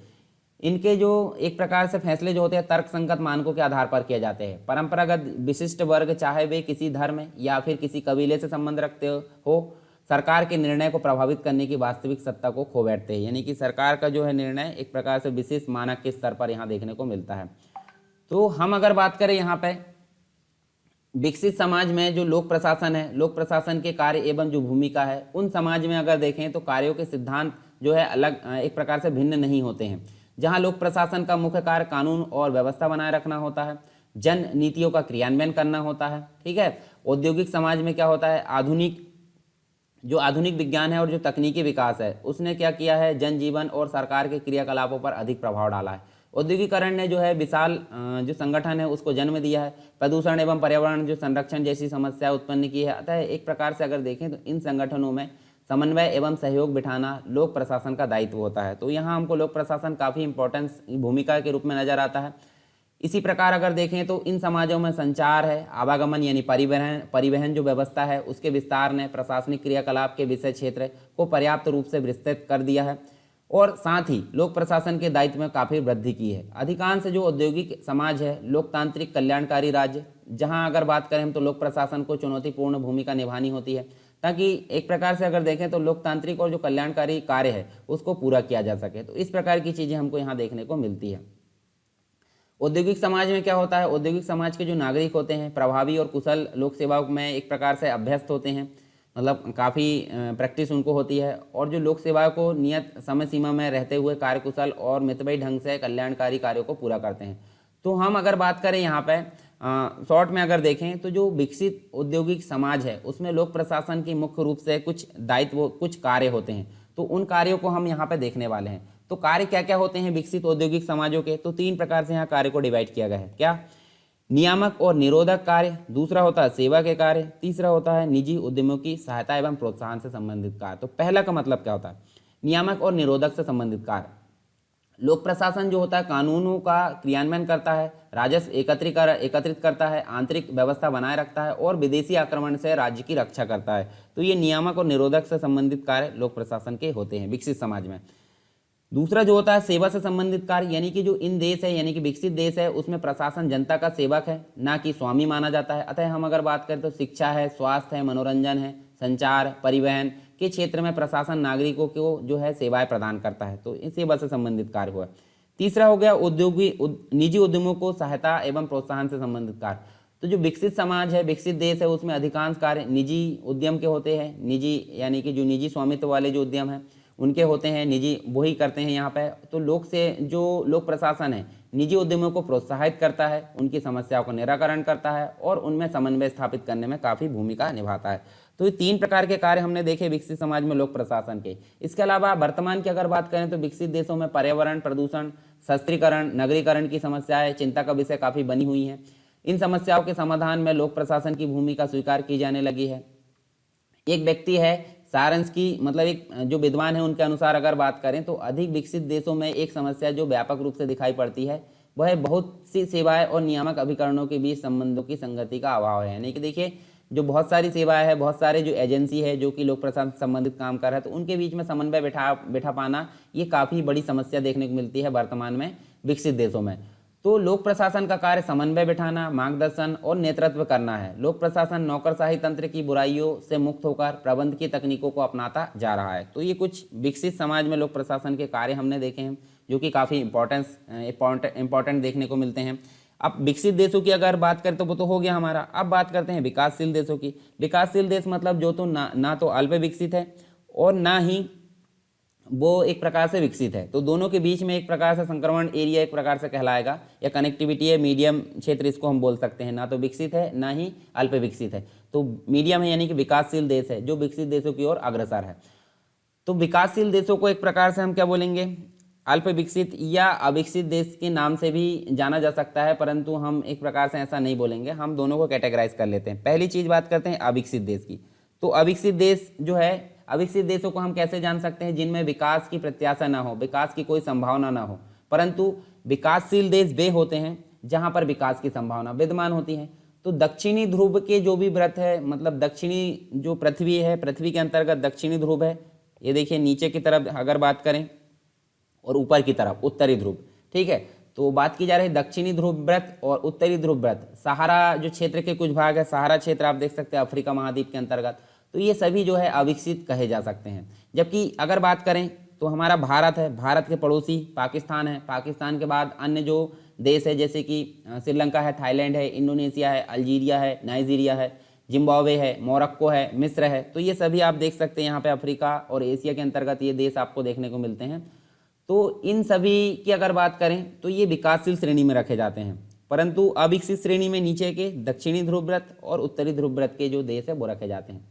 इनके जो एक प्रकार से फैसले जो होते हैं तर्क संगत मानकों के आधार पर किए जाते हैं। परंपरागत विशिष्ट वर्ग, चाहे वे किसी धर्म या फिर किसी कबीले से संबंध रखते हो, सरकार के निर्णय को प्रभावित करने की वास्तविक सत्ता को खो बैठते हैं, यानी कि सरकार का जो है निर्णय एक प्रकार से विशेष मानक के स्तर पर यहाँ देखने को मिलता है। तो हम अगर बात करें यहाँ पे विकसित समाज में जो लोक प्रशासन है, लोक प्रशासन के कार्य एवं जो भूमिका है, उन समाज में अगर देखें तो कार्यों के सिद्धांत जो है अलग एक प्रकार से भिन्न नहीं होते हैं। जहाँ लोक प्रशासन का मुख्य कार्य कानून और व्यवस्था बनाए रखना होता है, जन नीतियों का क्रियान्वयन करना होता है, ठीक है। औद्योगिक समाज में क्या होता है, आधुनिक विज्ञान है और जो तकनीकी विकास है उसने क्या किया है, जनजीवन और सरकार के क्रियाकलापों पर अधिक प्रभाव डाला है। औद्योगिकरण ने जो है विशाल जो संगठन है उसको जन्म दिया है, प्रदूषण एवं पर्यावरण जो संरक्षण जैसी समस्या उत्पन्न की है। अतः एक प्रकार से अगर देखें तो इन संगठनों में समन्वय एवं सहयोग बिठाना लोक प्रशासन का दायित्व होता है। तो यहाँ हमको लोक प्रशासन काफ़ी इंपॉर्टेंस भूमिका के रूप में नजर आता है। इसी प्रकार अगर देखें तो इन समाजों में संचार है, आवागमन यानी परिवहन जो व्यवस्था है उसके विस्तार ने प्रशासनिक क्रियाकलाप के विषय क्षेत्र को पर्याप्त रूप से विस्तृत कर दिया है और साथ ही लोक प्रशासन के दायित्व में काफ़ी वृद्धि की है। अधिकांश जो औद्योगिक समाज है लोकतांत्रिक कल्याणकारी राज्य, जहां अगर बात करें हम तो लोक प्रशासन को चुनौतीपूर्ण भूमिका निभानी होती है ताकि एक प्रकार से अगर देखें तो लोकतांत्रिक और जो कल्याणकारी कार्य है उसको पूरा किया जा सके। तो इस प्रकार की चीज़ें हमको यहाँ देखने को मिलती है। औद्योगिक समाज में क्या होता है, औद्योगिक समाज के जो नागरिक होते हैं प्रभावी और कुशल लोक सेवा में एक प्रकार से अभ्यस्त होते हैं, मतलब काफ़ी प्रैक्टिस उनको होती है और जो लोक सेवा को नियत समय सीमा में रहते हुए कार्यकुशल और मितव्ययी ढंग से कल्याणकारी कार्यों को पूरा करते हैं। तो हम अगर बात करें यहाँ पे शॉर्ट में अगर देखें तो जो विकसित औद्योगिक समाज है उसमें लोक प्रशासन की मुख्य रूप से कुछ दायित्व, कुछ कार्य होते हैं। तो उन कार्यों को हम यहाँ पे देखने वाले हैं। तो कार्य क्या क्या होते हैं विकसित औद्योगिक समाजों के, तो 3 प्रकार से यहाँ कार्य को डिवाइड किया गया है। क्या, नियामक और निरोधक कार्य, दूसरा होता है सेवा के कार्य, तीसरा होता है निजी उद्यमों की सहायता एवं प्रोत्साहन से संबंधित कार्य। तो पहला का मतलब क्या होता है, नियामक और निरोधक से संबंधित कार्य। लोक प्रशासन जो होता है कानूनों का क्रियान्वयन करता है, राजस्व एकत्रित करता है, आंतरिक व्यवस्था बनाए रखता है और विदेशी आक्रमण से राज्य की रक्षा करता है। तो ये नियामक और निरोधक से संबंधित कार्य लोक प्रशासन के होते हैं विकसित समाज में। दूसरा जो होता है सेवा से संबंधित कार्य, यानी कि जो इन देश है यानी कि विकसित देश है उसमें प्रशासन जनता का सेवक है ना कि स्वामी माना जाता है। अतः हम अगर बात करें तो शिक्षा है, स्वास्थ्य है, मनोरंजन है, संचार, परिवहन के क्षेत्र में प्रशासन नागरिकों को जो है सेवाएं प्रदान करता है। तो इस सेवा से संबंधित कार्य हुआ। तीसरा हो गया निजी उद्यमों को सहायता एवं प्रोत्साहन से संबंधित कार्य। तो जो विकसित समाज है, विकसित देश है उसमें अधिकांश कार्य निजी उद्यम के होते हैं। निजी यानी कि जो निजी स्वामित्व वाले जो उद्यम है उनके होते हैं, निजी वही करते हैं यहाँ पे। तो लोक प्रशासन है निजी उद्यमों को प्रोत्साहित करता है, उनकी समस्याओं का निराकरण करता है और उनमें समन्वय स्थापित करने में काफ़ी भूमिका निभाता है। तो ये 3 प्रकार के कार्य हमने देखे विकसित समाज में लोक प्रशासन के। इसके अलावा वर्तमान की अगर बात करें तो विकसित देशों में पर्यावरण, प्रदूषण, शहरीकरण, नगरीकरण की समस्याएं चिंता का विषय काफ़ी बनी हुई हैं। इन समस्याओं के समाधान में लोक प्रशासन की भूमिका स्वीकार की जाने लगी है। एक व्यक्ति है सारंस की, मतलब एक जो विद्वान है उनके अनुसार अगर बात करें तो अधिक विकसित देशों में एक समस्या जो व्यापक रूप से दिखाई पड़ती है वह बहुत सी सेवाएं और नियामक अभिकरणों के बीच संबंधों की संगति का अभाव है। यानी कि देखिए जो बहुत सारी सेवाएं है, बहुत सारे जो एजेंसी है जो कि लोक प्रशासन से संबंधित काम कर रहा है, तो उनके बीच में समन्वय बैठा पाना ये काफ़ी बड़ी समस्या देखने को मिलती है वर्तमान में विकसित देशों में। तो लोक प्रशासन का कार्य समन्वय बिठाना, मार्गदर्शन और नेतृत्व करना है। लोक प्रशासन नौकरशाही तंत्र की बुराइयों से मुक्त होकर प्रबंध की तकनीकों को अपनाता जा रहा है। तो ये कुछ विकसित समाज में लोक प्रशासन के कार्य हमने देखे हैं जो कि काफ़ी इंपॉर्टेंट देखने को मिलते हैं। अब विकसित देशों की अगर बात करें तो वो तो हो गया हमारा। अब बात करते हैं विकासशील देशों की। विकासशील देश मतलब जो तो ना तो अल्प विकसित है और ना ही वो एक प्रकार से विकसित है, तो दोनों के बीच में एक प्रकार से संक्रमण एरिया एक प्रकार से कहलाएगा, या कनेक्टिविटी है, मीडियम क्षेत्र इसको हम बोल सकते हैं। ना तो विकसित है ना ही अल्प विकसित है, तो मीडियम है, यानी कि विकासशील देश है जो विकसित देशों की ओर अग्रसर है। तो विकासशील देशों को एक प्रकार से हम क्या बोलेंगे, अल्प विकसित या अविकसित देश के नाम से भी जाना जा सकता है, परंतु हम एक प्रकार से ऐसा नहीं बोलेंगे, हम दोनों को कैटेगराइज कर लेते हैं। पहली चीज बात करते हैं अविकसित देश की। तो अविकसित देश जो है, अविकसित देशों को हम कैसे जान सकते हैं, जिनमें विकास की प्रत्याशा ना हो, विकास की कोई संभावना ना हो। परंतु विकासशील देश वे होते हैं जहां पर विकास की संभावना विद्यमान होती है। तो दक्षिणी ध्रुव के जो भी व्रत है, मतलब दक्षिणी जो पृथ्वी है, पृथ्वी के अंतर्गत दक्षिणी ध्रुव है, ये देखिए नीचे की तरफ अगर बात करें, और ऊपर की तरफ उत्तरी ध्रुव, ठीक है। तो बात की जा रही है दक्षिणी ध्रुव व्रत और उत्तरी ध्रुव व्रत। सहारा जो क्षेत्र के कुछ भाग है, सहारा क्षेत्र आप देख सकते हैं अफ्रीका महाद्वीप के अंतर्गत, तो ये सभी जो है अविकसित कहे जा सकते हैं। जबकि अगर बात करें तो हमारा भारत है, भारत के पड़ोसी पाकिस्तान है, पाकिस्तान के बाद अन्य जो देश है जैसे कि श्रीलंका है, थाईलैंड है, इंडोनेशिया है, अल्जीरिया है, नाइजीरिया है, जिम्बाब्वे है, मोरक्को है, मिस्र है, तो ये सभी आप देख सकते हैं यहाँ पे अफ्रीका और एशिया के अंतर्गत ये देश आपको देखने को मिलते हैं। तो इन सभी की अगर बात करें तो ये विकासशील श्रेणी में रखे जाते हैं, परंतु अविकसित श्रेणी में नीचे के दक्षिणी ध्रुव व्रत और उत्तरी ध्रुव व्रत के जो देश है वो रखे जाते हैं,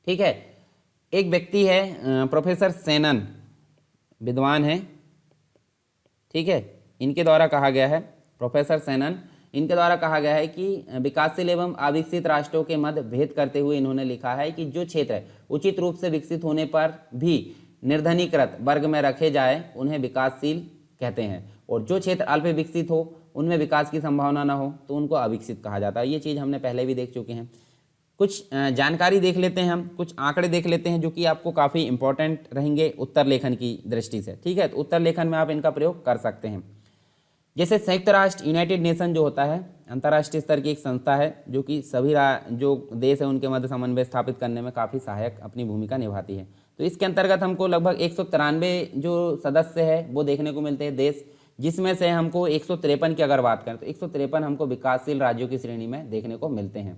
ठीक है। एक व्यक्ति है प्रोफेसर सेनन, विद्वान है, ठीक है, इनके द्वारा कहा गया है, प्रोफेसर सेनन, इनके द्वारा कहा गया है कि विकासशील एवं अविकसित राष्ट्रों के मध्य भेद करते हुए इन्होंने लिखा है कि जो क्षेत्र उचित रूप से विकसित होने पर भी निर्धनीकृत वर्ग में रखे जाए उन्हें विकासशील कहते हैं, और जो क्षेत्र अल्प विकसित हो, उनमें विकास की संभावना ना हो, तो उनको अविकसित कहा जाता है। ये चीज़ हमने पहले भी देख चुके हैं। कुछ जानकारी देख लेते हैं, हम कुछ आंकड़े देख लेते हैं जो कि आपको काफ़ी इंपॉर्टेंट रहेंगे उत्तर लेखन की दृष्टि से, ठीक है। तो उत्तर लेखन में आप इनका प्रयोग कर सकते हैं। जैसे संयुक्त राष्ट्र, यूनाइटेड नेशन जो होता है, अंतर्राष्ट्रीय स्तर की एक संस्था है जो कि सभी जो देश है उनके मध्य समन्वय स्थापित करने में काफ़ी सहायक अपनी भूमिका निभाती है। तो इसके अंतर्गत हमको लगभग 193 जो सदस्य है वो देखने को मिलते हैं देश, जिसमें से हमको 153 की अगर बात करें तो 153 हमको विकासशील राज्यों की श्रेणी में देखने को मिलते हैं,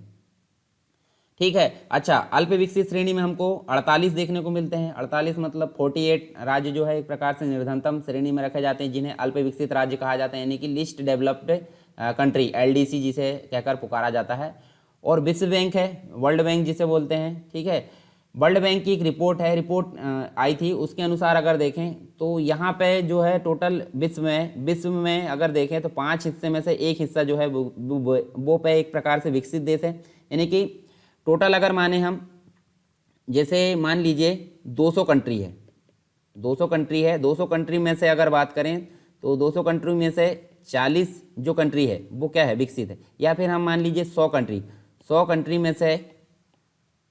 ठीक है। अच्छा, अल्प विकसित श्रेणी में हमको 48 देखने को मिलते हैं। 48 मतलब 48 राज्य जो है एक प्रकार से निर्धनतम श्रेणी में रखे जाते हैं, जिन्हें अल्प विकसित राज्य कहा जाता है, यानी कि लिस्ट डेवलप्ड कंट्री, LDC जिसे कहकर पुकारा जाता है। और विश्व बैंक है, वर्ल्ड बैंक जिसे बोलते हैं, ठीक है। वर्ल्ड बैंक की एक रिपोर्ट है, रिपोर्ट आई थी, उसके अनुसार अगर देखें तो यहाँ पे जो है टोटल विश्व में अगर देखें तो 5 हिस्से में से एक हिस्सा जो है वो पे एक प्रकार से विकसित देश है, यानी कि टोटल अगर माने हम, जैसे मान लीजिए 200 कंट्री है, 200 कंट्री है, 200 कंट्री में से अगर बात करें तो 200 कंट्री में से 40 जो कंट्री है वो क्या है, विकसित है। या फिर हम मान लीजिए 100 कंट्री में से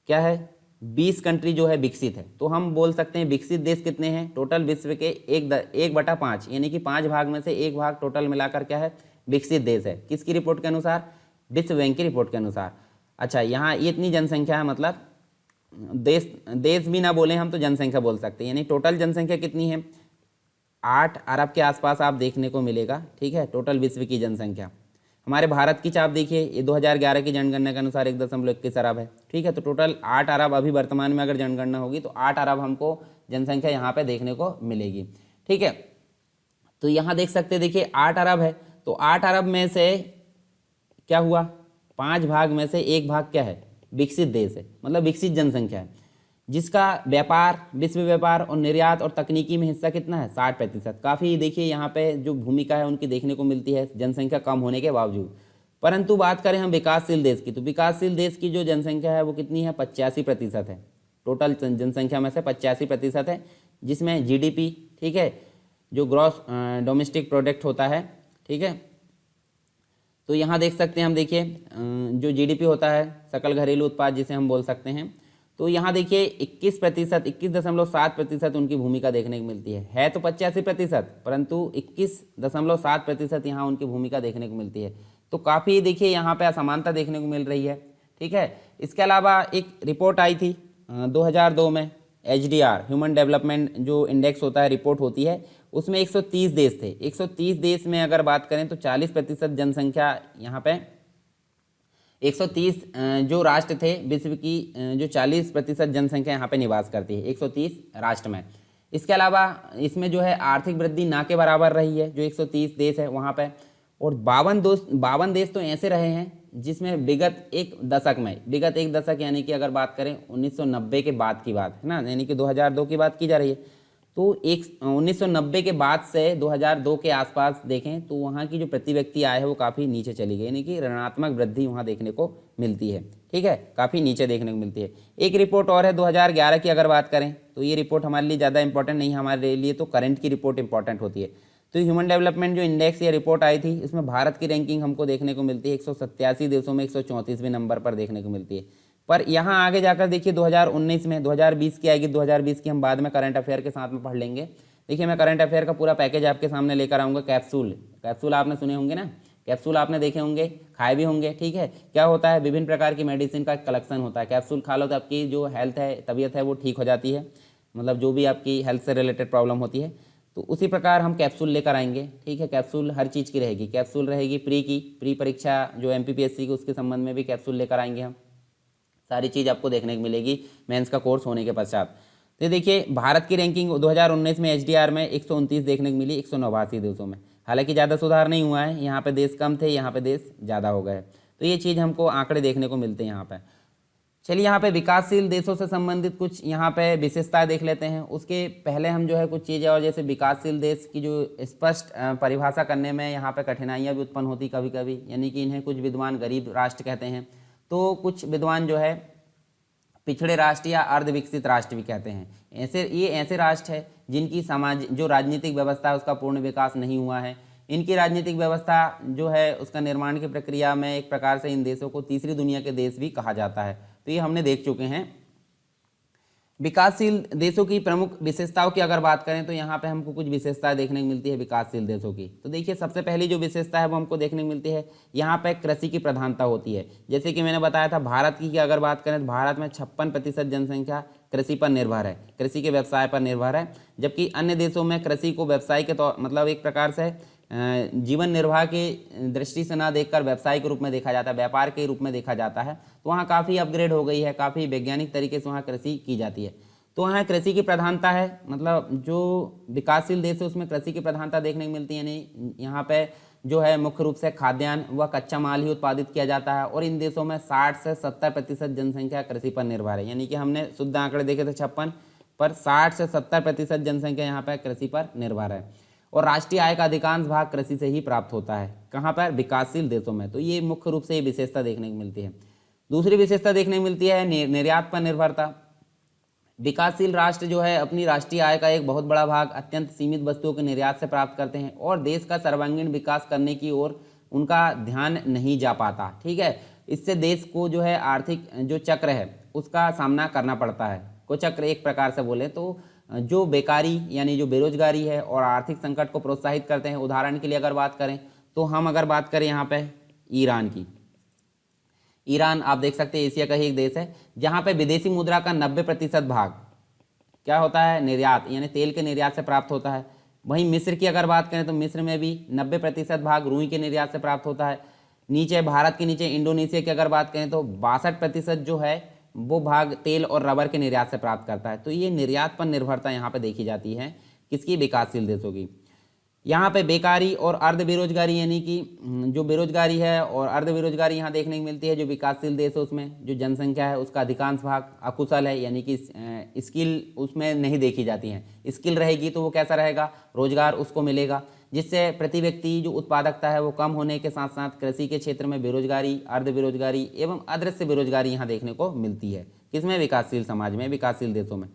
क्या है, 20 कंट्री जो है विकसित है। तो हम बोल सकते हैं विकसित देश कितने हैं, टोटल विश्व के 1/5, यानी कि 5 भाग में से 1 भाग टोटल मिलाकर क्या है, विकसित देश है। किसकी रिपोर्ट के अनुसार, विश्व बैंक की रिपोर्ट के अनुसार। अच्छा, यहाँ ये इतनी जनसंख्या है, मतलब देश भी ना बोले हम तो जनसंख्या बोल सकते हैं, यानी टोटल जनसंख्या कितनी है, 8 अरब के आसपास आप देखने को मिलेगा, ठीक है, टोटल विश्व की जनसंख्या। हमारे भारत की चाप देखिए, ये 2011 की जनगणना के अनुसार 1.21 अरब है, ठीक है। तो टोटल 8 अरब अभी वर्तमान में अगर जनगणना होगी तो 8 अरब हमको जनसंख्या यहाँ पे देखने को मिलेगी, ठीक है। तो यहाँ देख सकते हैं, देखिए 8 अरब है, तो 8 अरब में से क्या हुआ, 5 भाग में से 1 भाग क्या है, विकसित देश है, मतलब विकसित जनसंख्या है, जिसका व्यापार, विश्व व्यापार और निर्यात और तकनीकी में हिस्सा कितना है, 60%। काफ़ी देखिए यहाँ पे जो भूमिका है उनकी देखने को मिलती है जनसंख्या कम होने के बावजूद। परंतु बात करें हम विकासशील देश की, तो विकासशील देश की जो जनसंख्या है वो कितनी है, 85% है, टोटल जनसंख्या में से 85% है, जिसमें GDP, ठीक है, जो ग्रॉस डोमेस्टिक प्रोडक्ट होता है, ठीक है, तो यहाँ देख सकते हैं हम, देखिए जो जीडीपी होता है, सकल घरेलू उत्पाद जिसे हम बोल सकते हैं, तो यहाँ देखिए 21%, 21.7% उनकी भूमिका देखने को मिलती है तो 85%, परंतु 21.7% यहाँ उनकी भूमिका देखने को मिलती है। तो काफ़ी देखिए यहाँ पे असमानता देखने को मिल रही है। ठीक है, इसके अलावा एक रिपोर्ट आई थी 2002 में, HDR ह्यूमन डेवलपमेंट जो इंडेक्स होता है, रिपोर्ट होती है, उसमें 130 देश थे। 130 देश में अगर बात करें तो 40% जनसंख्या यहाँ पे 130 जो राष्ट्र थे विश्व की, जो 40% जनसंख्या यहाँ पे निवास करती है 130 राष्ट्र में। इसके अलावा इसमें जो है आर्थिक वृद्धि ना के बराबर रही है जो 130 देश है वहाँ पे, और 52 देश तो ऐसे रहे हैं जिसमें विगत एक दशक यानी कि अगर बात करें 1990 के बाद की बात है ना, यानी कि 2002 की बात की जा रही है, तो 1990 के बाद से 2002 के आसपास देखें तो वहाँ की जो प्रति व्यक्ति आय है वो काफ़ी नीचे चली गई, यानी कि ऋणात्मक वृद्धि वहाँ देखने को मिलती है। ठीक है, काफ़ी नीचे देखने को मिलती है। एक रिपोर्ट और है 2011 की, अगर बात करें तो ये रिपोर्ट हमारे लिए ज़्यादा इंपॉर्टेंट नहीं है, हमारे लिए तो करंट की रिपोर्ट इंपॉर्टेंट होती है। तो ह्यूमन डेवलपमेंट जो इंडेक्स या रिपोर्ट आई थी, इसमें भारत की रैंकिंग हमको देखने को मिलती है 187 देशों में 134वें नंबर पर देखने को मिलती है। पर यहाँ आगे जाकर देखिए 2019 में 2020 की आएगी, 2020 की हम बाद में करंट अफेयर के साथ में पढ़ लेंगे। देखिए मैं करंट अफेयर का पूरा पैकेज आपके सामने लेकर आऊँगा। कैप्सूल आपने सुने होंगे ना, कैप्सूल आपने देखे होंगे, खाए भी होंगे। ठीक है, क्या होता है, विभिन्न प्रकार की मेडिसिन का कलेक्शन होता है। कैप्सूल खा लो तो आपकी जो हेल्थ है, तबीयत है, वो ठीक हो जाती है, मतलब जो भी आपकी हेल्थ से रिलेटेड प्रॉब्लम होती है। तो उसी प्रकार हम कैप्सूल लेकर आएंगे। ठीक है, कैप्सूल हर चीज़ की रहेगी। कैप्सूल रहेगी प्री परीक्षा जो MPPSC की, उसके संबंध में भी कैप्सूल लेकर आएंगे हम। सारी चीज़ आपको देखने को मिलेगी मेंस का कोर्स होने के पश्चात। तो देखिए भारत की रैंकिंग 2019 में HDR में 129 देखने को मिली 189 देशों में। हालांकि ज़्यादा सुधार नहीं हुआ है, यहाँ पे देश कम थे, यहाँ पे देश ज़्यादा हो गए। तो ये चीज़ हमको आंकड़े देखने को मिलते हैं यहाँ पे। चलिए यहाँ पे विकासशील देशों से संबंधित कुछ यहाँ पे विशेषताएं देख लेते हैं। उसके पहले हम जो है कुछ चीज़ें, और जैसे विकासशील देश की जो स्पष्ट परिभाषा करने में यहाँ पे कठिनाइयाँ भी उत्पन्न होती कभी कभी, यानी कि इन्हें कुछ विद्वान गरीब राष्ट्र कहते हैं, तो कुछ विद्वान जो है पिछड़े राष्ट्र या अर्धविकसित राष्ट्र भी कहते हैं। ये ऐसे राष्ट्र है जिनकी समाज जो राजनीतिक व्यवस्था है उसका पूर्ण विकास नहीं हुआ है। इनकी राजनीतिक व्यवस्था जो है उसका निर्माण की प्रक्रिया में एक प्रकार से इन देशों को तीसरी दुनिया के देश भी कहा जाता है। तो ये हमने देख चुके हैं। विकासशील देशों की प्रमुख विशेषताओं की अगर बात करें तो यहाँ पे हमको कुछ विशेषताएं देखने को मिलती है विकासशील देशों की। तो देखिए सबसे पहली जो विशेषता है वो हमको देखने को मिलती है, यहाँ पे कृषि की प्रधानता होती है। जैसे कि मैंने बताया था भारत की अगर बात करें तो भारत में 56% जनसंख्या कृषि पर निर्भर है, कृषि के व्यवसाय पर निर्भर है, जबकि अन्य देशों में कृषि को व्यवसाय के तौर मतलब एक प्रकार से जीवन निर्वाह की दृष्टि से ना देखकर व्यवसाय के रूप में देखा जाता है, व्यापार के रूप में देखा जाता है। तो वहाँ काफ़ी अपग्रेड हो गई है, काफ़ी वैज्ञानिक तरीके से वहाँ कृषि की जाती है। तो वहाँ कृषि की प्रधानता है, मतलब जो विकासशील देश है उसमें कृषि की प्रधानता देखने को मिलती है। यानी यहाँ पे जो है मुख्य रूप से खाद्यान्न व कच्चा माल ही उत्पादित किया जाता है, और इन देशों में 60 से 70% जनसंख्या कृषि पर निर्भर है। यानी कि हमने शुद्ध आंकड़े देखे थे 56, पर 60 से 70% जनसंख्या यहाँ पर कृषि पर निर्भर है, और राष्ट्रीय आय का अधिकांश भाग कृषि से ही प्राप्त होता है। कहाँ पर? विकासशील देशों में। तो ये मुख्य रूप से ये विशेषता देखने को मिलती है। दूसरी विशेषता देखने को मिलती है निर्यात पर निर्भरता। विकासशील राष्ट्र जो है अपनी राष्ट्रीय आय का एक बहुत बड़ा भाग अत्यंत सीमित वस्तुओं के निर्यात से प्राप्त करते हैं, और देश का सर्वांगीण विकास करने की ओर उनका ध्यान नहीं जा पाता। ठीक है, इससे देश को जो है आर्थिक जो चक्र है उसका सामना करना पड़ता है। को चक्र एक प्रकार से बोले तो जो बेकारी यानी जो बेरोजगारी है और आर्थिक संकट को प्रोत्साहित करते हैं। उदाहरण के लिए अगर बात करें तो हम अगर बात करें यहाँ पे ईरान की, ईरान आप देख सकते हैं एशिया का ही एक देश है जहाँ पे विदेशी मुद्रा का 90% भाग क्या होता है? निर्यात, यानी तेल के निर्यात से प्राप्त होता है। वहीं मिस्र की अगर बात करें तो मिस्र में भी 90% भाग रुई के निर्यात से प्राप्त होता है। नीचे भारत के नीचे इंडोनेशिया की अगर बात करें तो 62% जो है वो भाग तेल और रबर के निर्यात से प्राप्त करता है। तो ये निर्यात पर निर्भरता यहाँ पे देखी जाती है किसकी? विकासशील देशों की। यहाँ पे बेकारी और अर्ध बेरोजगारी यानी कि जो बेरोजगारी है और अर्ध बेरोजगारी यहाँ देखने को मिलती है। जो विकासशील देश है उसमें जो जनसंख्या है उसका अधिकांश भाग अकुशल है, यानी कि स्किल उसमें नहीं देखी जाती है। स्किल रहेगी तो वो कैसा रहेगा? रोजगार उसको मिलेगा, जिससे प्रति व्यक्ति जो उत्पादकता है वो कम होने के साथ साथ कृषि के क्षेत्र में बेरोजगारी, अर्ध बेरोजगारी एवं अदृश्य बेरोजगारी यहाँ देखने को मिलती है। किसमें? विकासशील समाज में, विकासशील देशों में।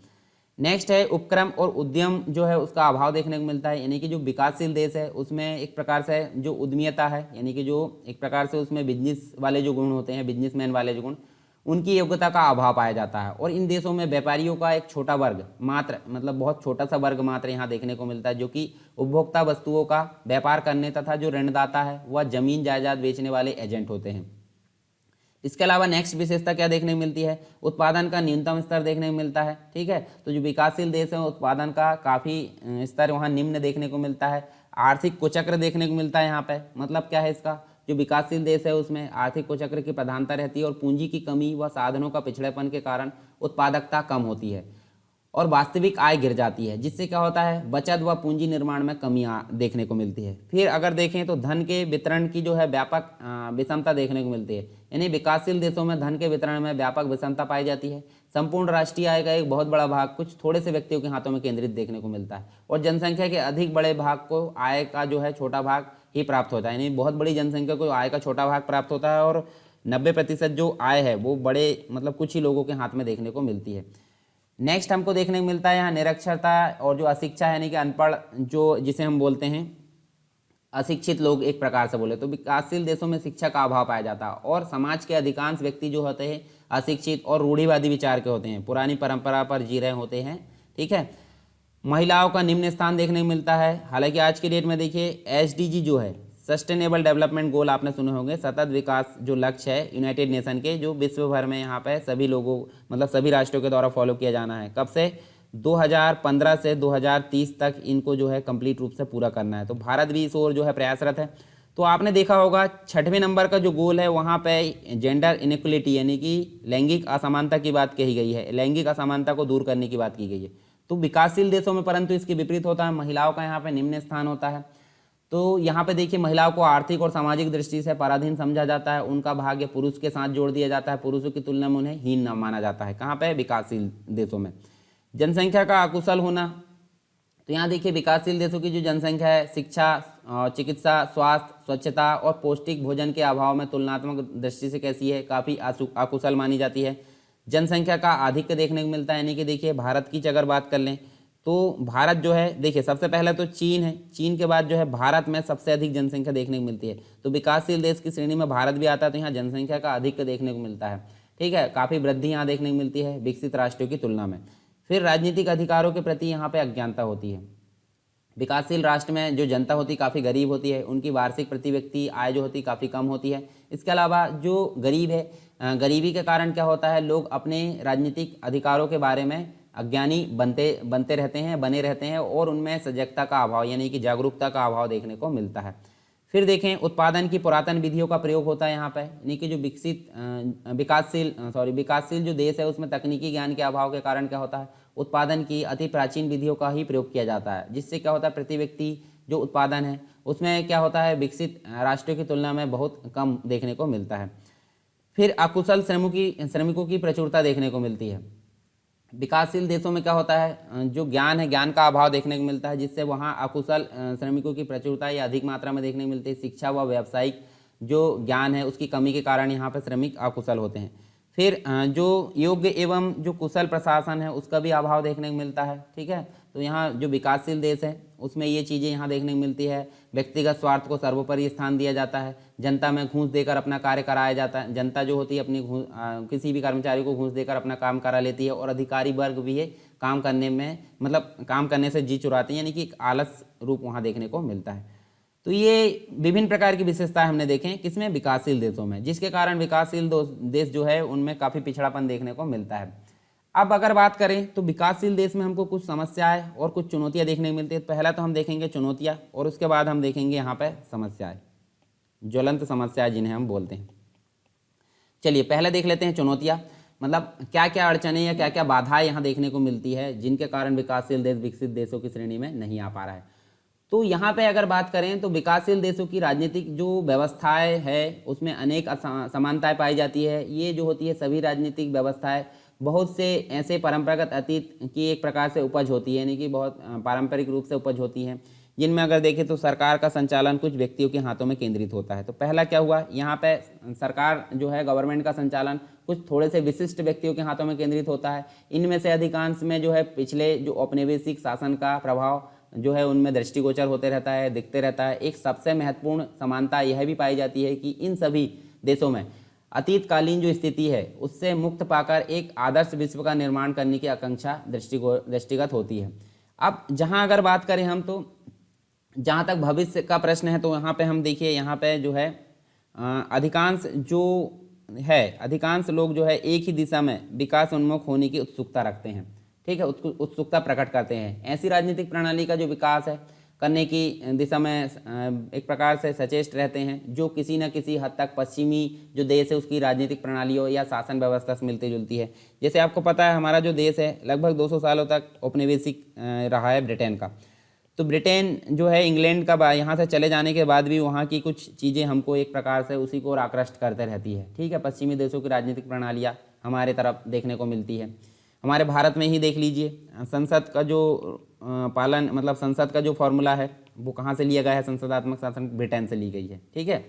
नेक्स्ट है उपक्रम और उद्यम जो है उसका अभाव देखने को मिलता है, यानी कि जो विकासशील देश है उसमें एक प्रकार से जो उद्यमिता है, यानी कि जो एक प्रकार से उसमें बिजनेस वाले जो गुण होते हैं, बिजनेसमैन वाले जो गुण, उनकी योग्यता का अभाव पाया जाता है। और इन देशों में व्यापारियों का एक छोटा वर्ग मात्र, मतलब बहुत छोटा सा वर्ग मात्र यहाँ देखने को मिलता है, जो कि उपभोक्ता वस्तुओं का व्यापार करने तथा जो ऋणदाता है वह जमीन जायदाद बेचने वाले एजेंट होते हैं। इसके अलावा नेक्स्ट विशेषता क्या देखने को मिलती है, उत्पादन का न्यूनतम स्तर देखने को मिलता है। ठीक है, तो जो विकासशील देश है उत्पादन का काफ़ी स्तर वहाँ निम्न देखने को मिलता है। आर्थिक कुचक्र देखने को मिलता है यहाँ पे, मतलब क्या है इसका, जो विकासशील देश है उसमें आर्थिक कुचक्र की प्रधानता रहती है और पूंजी की कमी व साधनों का पिछड़ेपन के कारण उत्पादकता कम होती है और वास्तविक आय गिर जाती है, जिससे क्या होता है, बचत व पूंजी निर्माण में कमी देखने को मिलती है। फिर अगर देखें तो धन के वितरण की जो है व्यापक विषमता देखने को मिलती है, यानी विकासशील देशों में धन के वितरण में व्यापक विषमता पाई जाती है। संपूर्ण राष्ट्रीय आय का एक बहुत बड़ा भाग कुछ थोड़े से व्यक्तियों के हाथों में केंद्रित देखने को मिलता है और जनसंख्या के अधिक बड़े भाग को आय का जो है छोटा भाग ही प्राप्त होता है, यानी बहुत बड़ी जनसंख्या को आय का छोटा भाग प्राप्त होता है और 90% जो आय है वो बड़े मतलब कुछ ही लोगों के हाथ में देखने को मिलती है। नेक्स्ट हमको देखने को मिलता है यहाँ निरक्षरता और जो अशिक्षा है, यानी कि अनपढ़, जो जिसे हम बोलते हैं अशिक्षित लोग एक प्रकार से बोले तो विकासशील देशों में शिक्षा का अभाव पाया जाता है और समाज के अधिकांश व्यक्ति जो होते हैं अशिक्षित और रूढ़िवादी विचार के होते हैं, पुरानी परंपरा पर जी रहे होते हैं। ठीक है, महिलाओं का निम्न स्थान देखने को मिलता है। हालांकि आज की डेट में देखिए एसडीजी जो है सस्टेनेबल डेवलपमेंट गोल आपने सुने होंगे, सतत विकास जो लक्ष्य है यूनाइटेड नेशन के, जो विश्व भर में यहाँ पे सभी लोगों मतलब सभी राष्ट्रों के द्वारा फॉलो किया जाना है। कब से, 2015 से 2030 तक इनको जो है कंप्लीट रूप से पूरा करना है। तो भारत भी इस ओर जो है प्रयासरत है। तो आपने देखा होगा 6वें नंबर का जो गोल है वहाँ पे जेंडर इनइक्वलिटी यानी कि लैंगिक असमानता की बात कही गई है, लैंगिक असमानता को दूर करने की बात की गई है। तो विकासशील देशों में परंतु इसके विपरीत होता है, महिलाओं का यहाँ पे निम्न स्थान होता है। तो यहाँ पे देखिए महिलाओं को आर्थिक और सामाजिक दृष्टि से पराधीन समझा जाता है, उनका भाग्य पुरुष के साथ जोड़ दिया जाता है, पुरुषों की तुलना में उन्हें हीन न माना जाता है। कहाँ पे, विकासशील देशों में। जनसंख्या का अकुशल होना, तो यहाँ देखिए विकासशील देशों की जो जनसंख्या है शिक्षा, चिकित्सा, स्वास्थ्य, स्वच्छता और पौष्टिक भोजन के अभाव में तुलनात्मक दृष्टि से कैसी है, काफ़ी अकुशल मानी जाती है। जनसंख्या का आधिक्य देखने को मिलता है, यानी कि देखिए भारत की अगर बात कर लें तो भारत जो है देखिए सबसे पहले तो चीन है, चीन के बाद जो है भारत में सबसे अधिक जनसंख्या देखने को मिलती है। तो विकासशील देश की श्रेणी में भारत भी आता है, तो यहाँ जनसंख्या का आधिक्य देखने को मिलता है। ठीक है, काफ़ी वृद्धि यहाँ देखने को मिलती है विकसित राष्ट्रों की तुलना में। फिर राजनीतिक अधिकारों के प्रति यहाँ पे अज्ञानता होती है। विकासशील राष्ट्र में जो जनता होती है काफ़ी गरीब होती है, उनकी वार्षिक प्रति व्यक्ति आय जो होती है काफ़ी कम होती है। इसके अलावा जो गरीब है, गरीबी के कारण क्या होता है, लोग अपने राजनीतिक अधिकारों के बारे में अज्ञानी बने रहते हैं और उनमें सजगता का अभाव यानी कि जागरूकता का अभाव देखने को मिलता है। फिर देखें उत्पादन की पुरातन विधियों का प्रयोग होता है यहाँ पे, यानी कि जो विकासशील जो देश है उसमें तकनीकी ज्ञान के अभाव के कारण क्या होता है, उत्पादन की अति प्राचीन विधियों का ही प्रयोग किया जाता है, जिससे क्या होता है प्रति व्यक्ति जो उत्पादन है उसमें क्या होता है विकसित राष्ट्रों की तुलना में बहुत कम देखने को मिलता है। फिर अकुशल श्रमिकों की प्रचुरता देखने को मिलती है। विकासशील देशों में क्या होता है, जो ज्ञान है ज्ञान का अभाव देखने को मिलता है, जिससे वहाँ अकुशल श्रमिकों की प्रचुरता या अधिक मात्रा में देखने को मिलती है। शिक्षा व व्यावसायिक जो ज्ञान है उसकी कमी के कारण यहाँ पर श्रमिक अकुशल होते हैं। फिर जो योग्य एवं जो कुशल प्रशासन है उसका भी अभाव देखने को मिलता है। ठीक है, तो यहाँ जो विकासशील देश है उसमें ये चीज़ें यहाँ देखने को मिलती है। व्यक्तिगत स्वार्थ को सर्वोपरि स्थान दिया जाता है, जनता में घूस देकर अपना कार्य कराया जाता है, जनता जो होती है अपनी किसी भी कर्मचारी को घूस देकर अपना काम करा लेती है और अधिकारी वर्ग भी है काम करने में मतलब काम करने से जी चुराते हैं, यानी कि एक आलस रूप वहाँ देखने को मिलता है। तो ये विभिन्न प्रकार की विशेषताएं हमने देखें किसमें, विकासशील देशों में, जिसके कारण विकासशील देश जो है उनमें काफ़ी पिछड़ापन देखने को मिलता है। अब अगर बात करें तो विकासशील देश में हमको कुछ समस्याएं और कुछ चुनौतियां देखने को मिलती है। पहला तो हम देखेंगे चुनौतियां और उसके बाद हम देखेंगे यहाँ पे समस्याएं, ज्वलंत समस्याएं जिन्हें हम बोलते हैं। चलिए पहले देख लेते हैं चुनौतियां, मतलब क्या क्या अड़चनें या क्या क्या बाधाएं यहाँ देखने को मिलती है जिनके कारण विकासशील देश विकसित देशों की श्रेणी में नहीं आ पा रहा है। तो यहाँ पे अगर बात करें तो विकासशील देशों की राजनीतिक जो व्यवस्थाएं है उसमें अनेक समानताएं पाई जाती है। ये जो होती है सभी राजनीतिक व्यवस्थाएं बहुत से ऐसे परंपरागत अतीत की एक प्रकार से उपज होती है, यानी कि बहुत पारंपरिक रूप से उपज होती है। जिनमें अगर देखें तो सरकार का संचालन कुछ व्यक्तियों के हाथों में केंद्रित होता है। तो पहला क्या हुआ, यहाँ पे सरकार जो है गवर्नमेंट का संचालन कुछ थोड़े से विशिष्ट व्यक्तियों के हाथों में केंद्रित होता है। इनमें से अधिकांश में जो है पिछले जो औपनिवेशिक शासन का प्रभाव जो है उनमें दृष्टिगोचर होते रहता है, दिखते रहता है। एक सबसे महत्वपूर्ण समानता यह भी पाई जाती है कि इन सभी देशों में अतीतकालीन जो स्थिति है उससे मुक्त पाकर एक आदर्श विश्व का निर्माण करने की आकांक्षा दृष्टिगत होती है। अब जहाँ अगर बात करें हम, तो जहाँ तक भविष्य का प्रश्न है, तो यहाँ पे हम देखिए, यहाँ पे जो है अधिकांश लोग जो है एक ही दिशा में विकास उन्मुख होने की उत्सुकता रखते हैं। ठीक है, उत्सुकता प्रकट करते हैं। ऐसी राजनीतिक प्रणाली का जो विकास है करने की दिशा में एक प्रकार से सचेष्ट रहते हैं, जो किसी न किसी हद तक पश्चिमी जो देश है उसकी राजनीतिक प्रणालियों या शासन व्यवस्था से मिलती जुलती है। जैसे आपको पता है हमारा जो देश है लगभग 200 सालों तक औपनिवेशिक रहा है ब्रिटेन का। तो ब्रिटेन जो है इंग्लैंड का यहाँ से चले जाने के बाद भी वहाँ की कुछ चीज़ें हमको एक प्रकार से उसी को और आकृष्ट करते रहती है। ठीक है, पश्चिमी देशों की राजनीतिक प्रणालियाँ हमारे तरफ देखने को मिलती है। हमारे भारत में ही देख लीजिए, संसद का जो पालन मतलब संसद का जो फॉर्मूला है वो कहाँ से लिया गया है, संसदात्मक शासन ब्रिटेन से ली गई है। ठीक है,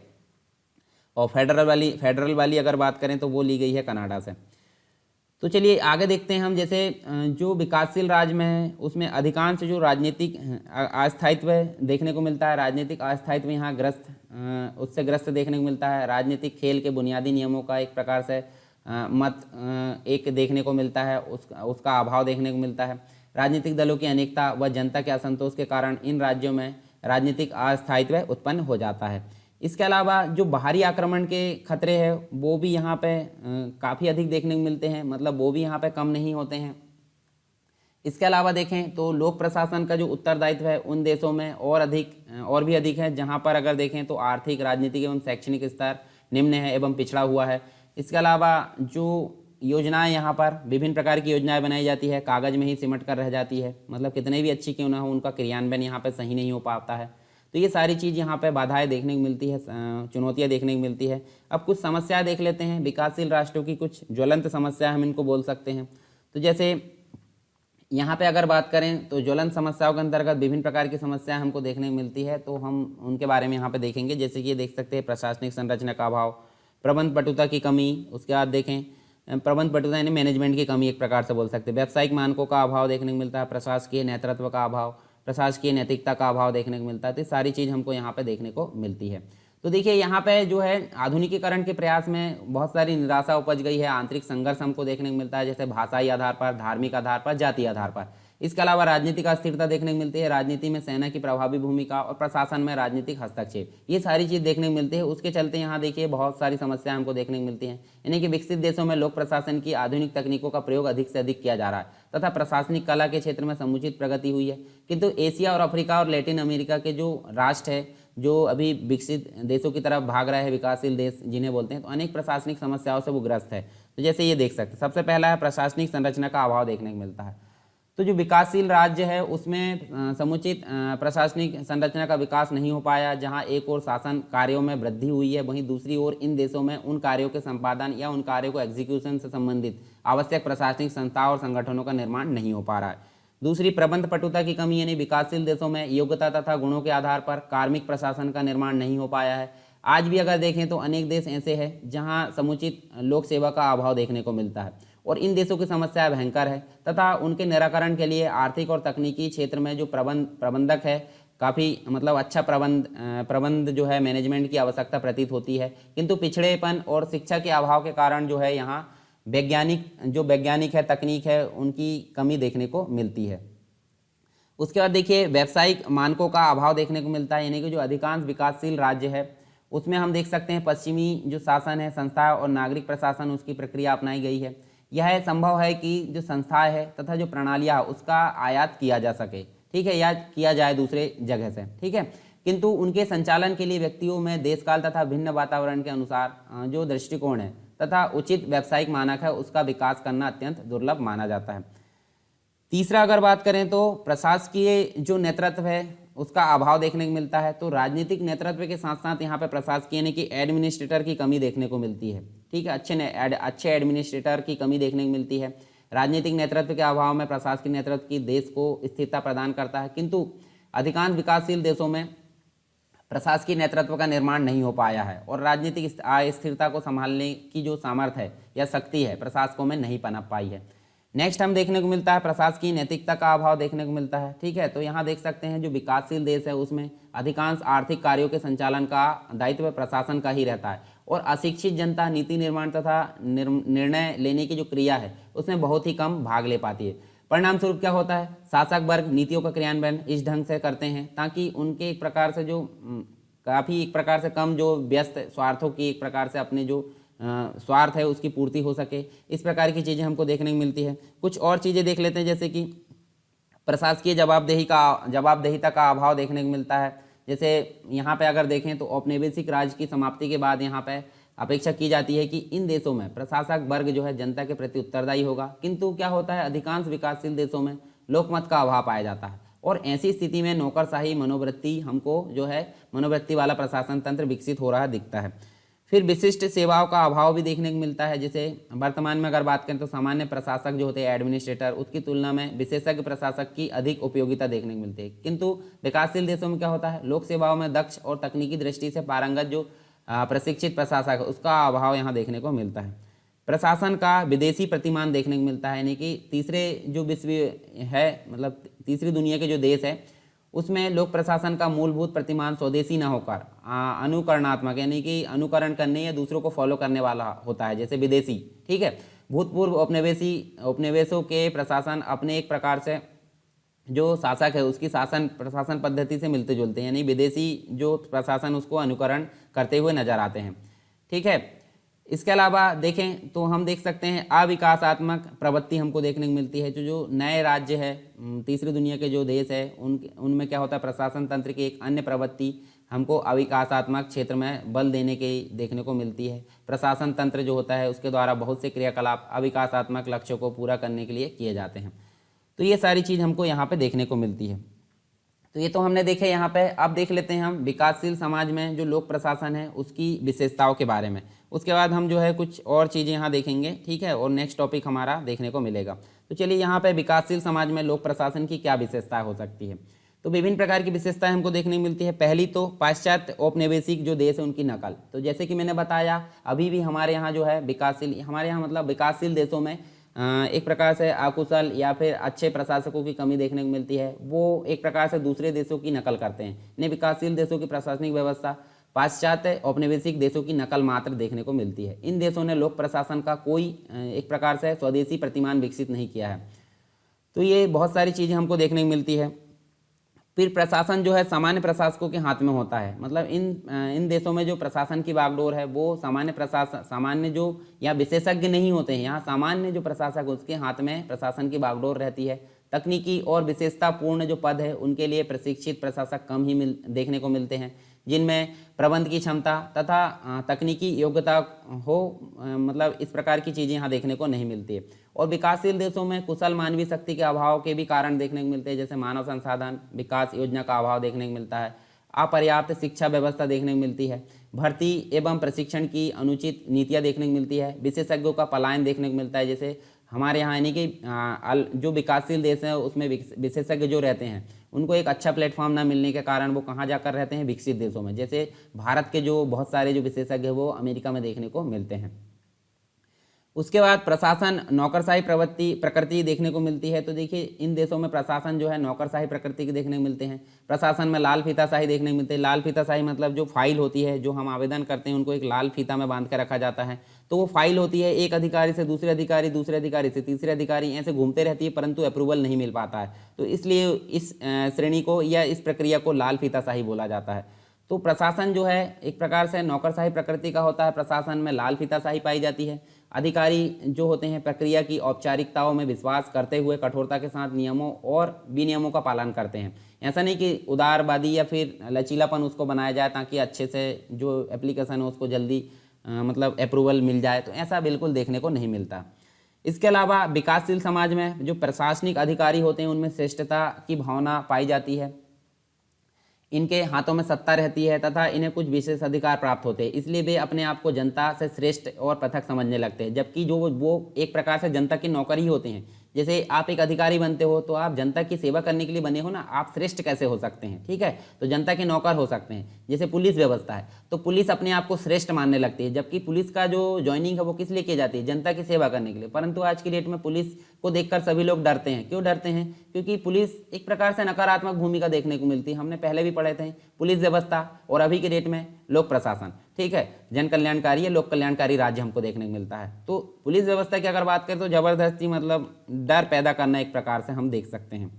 और फेडरल वाली अगर बात करें तो वो ली गई है कनाडा से। तो चलिए आगे देखते हैं हम। जैसे जो विकासशील राज्य में है उसमें अधिकांश जो राजनीतिक अस्थायित्व देखने को मिलता है, राजनीतिक अस्थायित्व यहाँ उससे ग्रस्त देखने को मिलता है। राजनीतिक खेल के बुनियादी नियमों का एक प्रकार से एक देखने को मिलता है, उसका अभाव देखने को मिलता है। राजनीतिक दलों की अनेकता व जनता के असंतोष के कारण इन राज्यों में राजनीतिक अस्थायित्व उत्पन्न हो जाता है। इसके अलावा जो बाहरी आक्रमण के खतरे हैं वो भी यहाँ पे काफ़ी अधिक देखने को मिलते हैं, मतलब वो भी यहाँ पे कम नहीं होते हैं। इसके अलावा देखें तो लोक प्रशासन का जो उत्तरदायित्व है उन देशों में और भी अधिक है, जहाँ पर अगर देखें तो आर्थिक, राजनीतिक एवं शैक्षणिक स्तर निम्न है एवं पिछड़ा हुआ है। इसके अलावा जो योजनाएं यहाँ पर विभिन्न प्रकार की योजनाएं बनाई जाती है कागज़ में ही सिमट कर रह जाती है, मतलब कितने भी अच्छी क्यों ना हो उनका क्रियान्वयन यहाँ पे सही नहीं हो पाता है। तो ये सारी चीज़ यहाँ पे बाधाएं देखने को मिलती है, चुनौतियाँ देखने को मिलती है। अब कुछ समस्याएं देख लेते हैं, विकासशील राष्ट्रों की कुछ ज्वलंत समस्या हम इनको बोल सकते हैं। तो जैसे यहाँ पे अगर बात करें तो ज्वलंत समस्याओं के अंतर्गत विभिन्न प्रकार की समस्याएं हमको देखने को मिलती है, तो हम उनके बारे में यहाँ पे देखेंगे। जैसे कि ये देख सकते हैं प्रशासनिक संरचना का अभाव, प्रबंध पटुता की कमी, उसके बाद देखें प्रबंध पटुता यानी मैनेजमेंट की कमी एक प्रकार से बोल सकते हैं। व्यावसायिक मानकों का अभाव देखने को मिलता है, प्रशासकीय नेतृत्व का अभाव, प्रशासकीय नैतिकता का अभाव देखने को मिलता है। तो सारी चीज़ हमको यहाँ पे देखने को मिलती है। तो देखिए यहाँ पे जो है आधुनिकीकरण के प्रयास में बहुत सारी निराशा उपज गई है, आंतरिक संघर्ष हमको देखने को मिलता है, जैसे भाषाई आधार पर, धार्मिक आधार पर, जातीय आधार पर। इसके अलावा राजनीतिक अस्थिरता देखने को मिलती है, राजनीति में सेना की प्रभावी भूमिका और प्रशासन में राजनीतिक हस्तक्षेप, ये सारी चीज़ देखने को मिलती है। उसके चलते यहाँ देखिए बहुत सारी समस्याएं हमको देखने को मिलती हैं, यानी कि विकसित देशों में लोक प्रशासन की आधुनिक तकनीकों का प्रयोग अधिक से अधिक किया जा रहा है तथा प्रशासनिक कला के क्षेत्र में समुचित प्रगति हुई है। किंतु एशिया और अफ्रीका और लैटिन अमेरिका के जो राष्ट्र है जो अभी विकसित देशों की तरफ भाग रहे हैं, विकासशील देश जिन्हें बोलते हैं, तो अनेक प्रशासनिक समस्याओं से वो ग्रस्त है। तो जैसे ये देख सकते हैं, सबसे पहला है प्रशासनिक संरचना का अभाव देखने को मिलता है। तो जो विकासशील राज्य है उसमें समुचित प्रशासनिक संरचना का विकास नहीं हो पाया। जहां एक ओर शासन कार्यों में वृद्धि हुई है, वहीं दूसरी ओर इन देशों में उन कार्यों के संपादन या उन कार्यों को एग्जीक्यूशन से संबंधित आवश्यक प्रशासनिक संस्था और संगठनों का निर्माण नहीं हो पा रहा है। दूसरी प्रबंध पटुता की कमी, यानी विकासशील देशों में योग्यता तथा गुणों के आधार पर कार्मिक प्रशासन का निर्माण नहीं हो पाया है। आज भी अगर देखें तो अनेक देश ऐसे हैं जहां समुचित लोक सेवा का अभाव देखने को मिलता है और इन देशों की समस्या भयंकर है तथा उनके निराकरण के लिए आर्थिक और तकनीकी क्षेत्र में जो प्रबंधक है काफ़ी मतलब अच्छा प्रबंध जो है मैनेजमेंट की आवश्यकता प्रतीत होती है। किंतु पिछड़ेपन और शिक्षा के अभाव के कारण जो है यहाँ वैज्ञानिक है, तकनीक है, उनकी कमी देखने को मिलती है। उसके बाद देखिए व्यावसायिक मानकों का अभाव देखने को मिलता है, यानी कि जो अधिकांश विकासशील राज्य है उसमें हम देख सकते हैं पश्चिमी जो शासन है, संस्था और नागरिक प्रशासन, उसकी प्रक्रिया अपनाई गई है। यह संभव है कि जो संस्थाएं है तथा जो प्रणालियाँ उसका आयात किया जा सके, ठीक है, या किया जाए दूसरे जगह से, ठीक है। किंतु उनके संचालन के लिए व्यक्तियों में देशकाल तथा भिन्न वातावरण के अनुसार जो दृष्टिकोण है तथा उचित व्यावसायिक मानक है उसका विकास करना अत्यंत दुर्लभ माना जाता है। तीसरा अगर बात करें तो प्रशासकीय जो नेतृत्व है उसका अभाव देखने को मिलता है। तो राजनीतिक नेतृत्व के साथ साथ यहाँ पे प्रशासकीय यानी कि एडमिनिस्ट्रेटर की कमी देखने को मिलती है, ठीक है, अच्छे एडमिनिस्ट्रेटर की कमी देखने को मिलती है। राजनीतिक नेतृत्व के अभाव में प्रशासकीय नेतृत्व की देश को स्थिरता प्रदान करता है, किंतु अधिकांश विकासशील देशों में प्रशासकीय नेतृत्व का निर्माण नहीं हो पाया है और राजनीतिक अस्थिरता को संभालने की जो सामर्थ्य है या शक्ति है प्रशासकों में नहीं पनप पाई है। नेक्स्ट हम देखने को मिलता है प्रशासकीय नैतिकता का अभाव देखने को मिलता है। ठीक है, तो यहाँ देख सकते हैं जो विकासशील देश है उसमें अधिकांश आर्थिक कार्यों के संचालन का दायित्व प्रशासन का ही रहता है और अशिक्षित जनता नीति निर्माण तथा निर्णय लेने की जो क्रिया है उसमें बहुत ही कम भाग ले पाती है। परिणाम स्वरूप क्या होता है, शासक वर्ग नीतियों का क्रियान्वयन इस ढंग से करते हैं ताकि उनके एक प्रकार से जो काफ़ी एक प्रकार से कम जो व्यस्त स्वार्थों की एक प्रकार से अपने जो स्वार्थ है उसकी पूर्ति हो सके। इस प्रकार की चीज़ें हमको देखने को मिलती है। कुछ और चीज़ें देख लेते हैं, जैसे कि प्रशासकीय जवाबदेहिता का अभाव देखने को मिलता है। जैसे यहाँ पे अगर देखें तो औपनिवेशिक राज की समाप्ति के बाद यहाँ पे अपेक्षा की जाती है कि इन देशों में प्रशासक वर्ग जो है जनता के प्रति उत्तरदायी होगा, किंतु क्या होता है अधिकांश विकासशील देशों में लोकमत का अभाव पाया जाता है और ऐसी स्थिति में नौकरशाही मनोवृत्ति हमको जो है मनोवृत्ति वाला प्रशासन तंत्र विकसित हो रहा दिखता है। फिर विशिष्ट सेवाओं का अभाव भी देखने को मिलता है। जैसे वर्तमान में अगर बात करें तो सामान्य प्रशासक जो होते हैं एडमिनिस्ट्रेटर, उसकी तुलना में विशेषज्ञ प्रशासक की अधिक उपयोगिता देखने को मिलती है। किंतु विकासशील देशों में क्या होता है, लोक सेवाओं में दक्ष और तकनीकी दृष्टि से पारंगत जो प्रशिक्षित प्रशासक है उसका अभाव यहाँ देखने को मिलता है। प्रशासन का विदेशी प्रतिमान देखने को मिलता है, यानी कि तीसरे जो विश्व है मतलब तीसरी दुनिया के जो देश है उसमें लोक प्रशासन का मूलभूत प्रतिमान स्वदेशी न होकर अनुकरणात्मक यानी कि अनुकरण करने या दूसरों को फॉलो करने वाला होता है, जैसे विदेशी। ठीक है, भूतपूर्व उपनिवेशों के प्रशासन अपने एक प्रकार से जो शासक है उसकी प्रशासन पद्धति से मिलते जुलते हैं, यानी विदेशी जो प्रशासन उसको अनुकरण करते हुए नजर आते हैं। ठीक है, इसके अलावा देखें तो हम देख सकते हैं अविकासात्मक प्रवृत्ति हमको देखने को मिलती है। जो नए राज्य है तीसरी दुनिया के जो देश है उनमें क्या होता है प्रशासन तंत्र की एक अन्य प्रवृत्ति हमको अविकासात्मक क्षेत्र में बल देने की देखने को मिलती है। प्रशासन तंत्र जो होता है उसके द्वारा बहुत से क्रियाकलाप अविकासात्मक लक्ष्यों को पूरा करने के लिए किए जाते हैं। तो ये सारी चीज़ हमको यहाँ पे देखने को मिलती है। तो ये तो हमने देखे यहाँ पे। अब देख लेते हैं हम विकासशील समाज में जो लोक प्रशासन है उसकी विशेषताओं के बारे में। उसके बाद हम जो है कुछ और चीज़ें यहाँ देखेंगे। ठीक है, और नेक्स्ट टॉपिक हमारा देखने को मिलेगा। तो चलिए यहाँ पे विकासशील समाज में लोक प्रशासन की क्या विशेषता हो सकती है। तो विभिन्न प्रकार की विशेषताएं हमको देखने को मिलती है। पहली तो पाश्चात्य औपनिवेशिक जो देश है उनकी नकल। तो जैसे कि मैंने बताया अभी भी हमारे यहाँ जो है हमारे यहाँ मतलब विकासशील देशों में एक प्रकार से अकुशल या फिर अच्छे प्रशासकों की कमी देखने को मिलती है। वो एक प्रकार से दूसरे देशों की नकल करते हैं। इन्हें विकासशील देशों की प्रशासनिक व्यवस्था पाश्चात्य औपनिवेशिक देशों की नकल मात्र देखने को मिलती है। इन देशों ने लोक प्रशासन का कोई एक प्रकार से स्वदेशी प्रतिमान विकसित नहीं किया है। तो ये बहुत सारी चीज़ें हमको देखने को मिलती है। फिर प्रशासन जो है सामान्य प्रशासकों के हाथ में होता है। मतलब इन देशों में जो प्रशासन की बागडोर है वो सामान्य जो या विशेषज्ञ नहीं होते हैं। यहाँ सामान्य जो प्रशासक उसके हाथ में प्रशासन की बागडोर रहती है। तकनीकी और विशेषतापूर्ण जो पद है उनके लिए प्रशिक्षित प्रशासक कम ही देखने को मिलते हैं, जिनमें प्रबंध की क्षमता तथा तकनीकी योग्यता हो। मतलब इस प्रकार की चीज़ें यहाँ देखने को नहीं मिलती है। और विकासशील देशों में कुशल मानवीय शक्ति के अभाव के भी कारण देखने को मिलते हैं, जैसे मानव संसाधन विकास योजना का अभाव देखने को मिलता है, अपर्याप्त शिक्षा व्यवस्था देखने को मिलती है, भर्ती एवं प्रशिक्षण की अनुचित नीतियाँ देखने को मिलती है, विशेषज्ञों का पलायन देखने को मिलता है। जैसे हमारे यहाँ यानी कि जो विकासशील देश है उसमें विशेषज्ञ जो रहते हैं उनको एक अच्छा प्लेटफॉर्म ना मिलने के कारण वो कहाँ जाकर रहते हैं, विकसित देशों में। जैसे भारत के जो बहुत सारे जो विशेषज्ञ हैं वो अमेरिका में देखने को मिलते हैं। उसके बाद प्रशासन नौकरशाही प्रकृति देखने को मिलती है। तो देखिए इन देशों में प्रशासन जो है नौकरशाही प्रकृति के देखने को मिलते हैं। प्रशासन में लाल फीताशाही देखने को मिलते हैं। लाल फीताशाही मतलब जो फाइल होती है, जो हम आवेदन करते हैं उनको एक लाल फीता में बांध के रखा जाता है। तो वो फाइल होती है एक अधिकारी से दूसरे अधिकारी, दूसरे अधिकारी से तीसरे अधिकारी, ऐसे घूमते रहती है परंतु अप्रूवल नहीं मिल पाता है। तो इसलिए इस श्रेणी को या इस प्रक्रिया को लाल फीताशाही बोला जाता है। तो प्रशासन जो है एक प्रकार से नौकरशाही प्रकृति का होता है। प्रशासन में लाल फीताशाही पाई जाती है। अधिकारी जो होते हैं प्रक्रिया की औपचारिकताओं में विश्वास करते हुए कठोरता के साथ नियमों और विनियमों का पालन करते हैं। ऐसा नहीं कि उदारवादी या फिर लचीलापन उसको बनाया जाए ताकि अच्छे से जो एप्लीकेशन है उसको जल्दी मतलब अप्रूवल मिल जाए, तो ऐसा बिल्कुल देखने को नहीं मिलता। इसके अलावा विकासशील समाज में जो प्रशासनिक अधिकारी होते हैं उनमें श्रेष्ठता की भावना पाई जाती है। इनके हाथों में सत्ता रहती है तथा इन्हें कुछ विशेष अधिकार प्राप्त होते हैं, इसलिए वे अपने आप को जनता से श्रेष्ठ और पृथक समझने लगते हैं। जबकि जो वो एक प्रकार से जनता की नौकर ही होते हैं, जैसे आप एक अधिकारी बनते हो तो आप जनता की सेवा करने के लिए बने हो ना, आप श्रेष्ठ कैसे हो सकते हैं, ठीक है, तो जनता के नौकर हो सकते हैं। जैसे पुलिस व्यवस्था है तो पुलिस अपने आप को श्रेष्ठ मानने लगती है, जबकि पुलिस का जो ज्वाइनिंग है वो किस लिए की जाती है, जनता की सेवा करने के लिए। परंतु आज की डेट में पुलिस को देखकर सभी लोग डरते हैं। क्यों डरते हैं? क्योंकि पुलिस एक प्रकार से नकारात्मक भूमिका देखने को मिलती है। हमने पहले भी पढ़े थे, पुलिस व्यवस्था और अभी की डेट में लोक प्रशासन, ठीक है, जन कल्याणकारी या लोक कल्याणकारी राज्य हमको देखने को मिलता है। तो पुलिस व्यवस्था की अगर बात करें तो जबरदस्ती मतलब डर पैदा करना एक प्रकार से हम देख सकते हैं।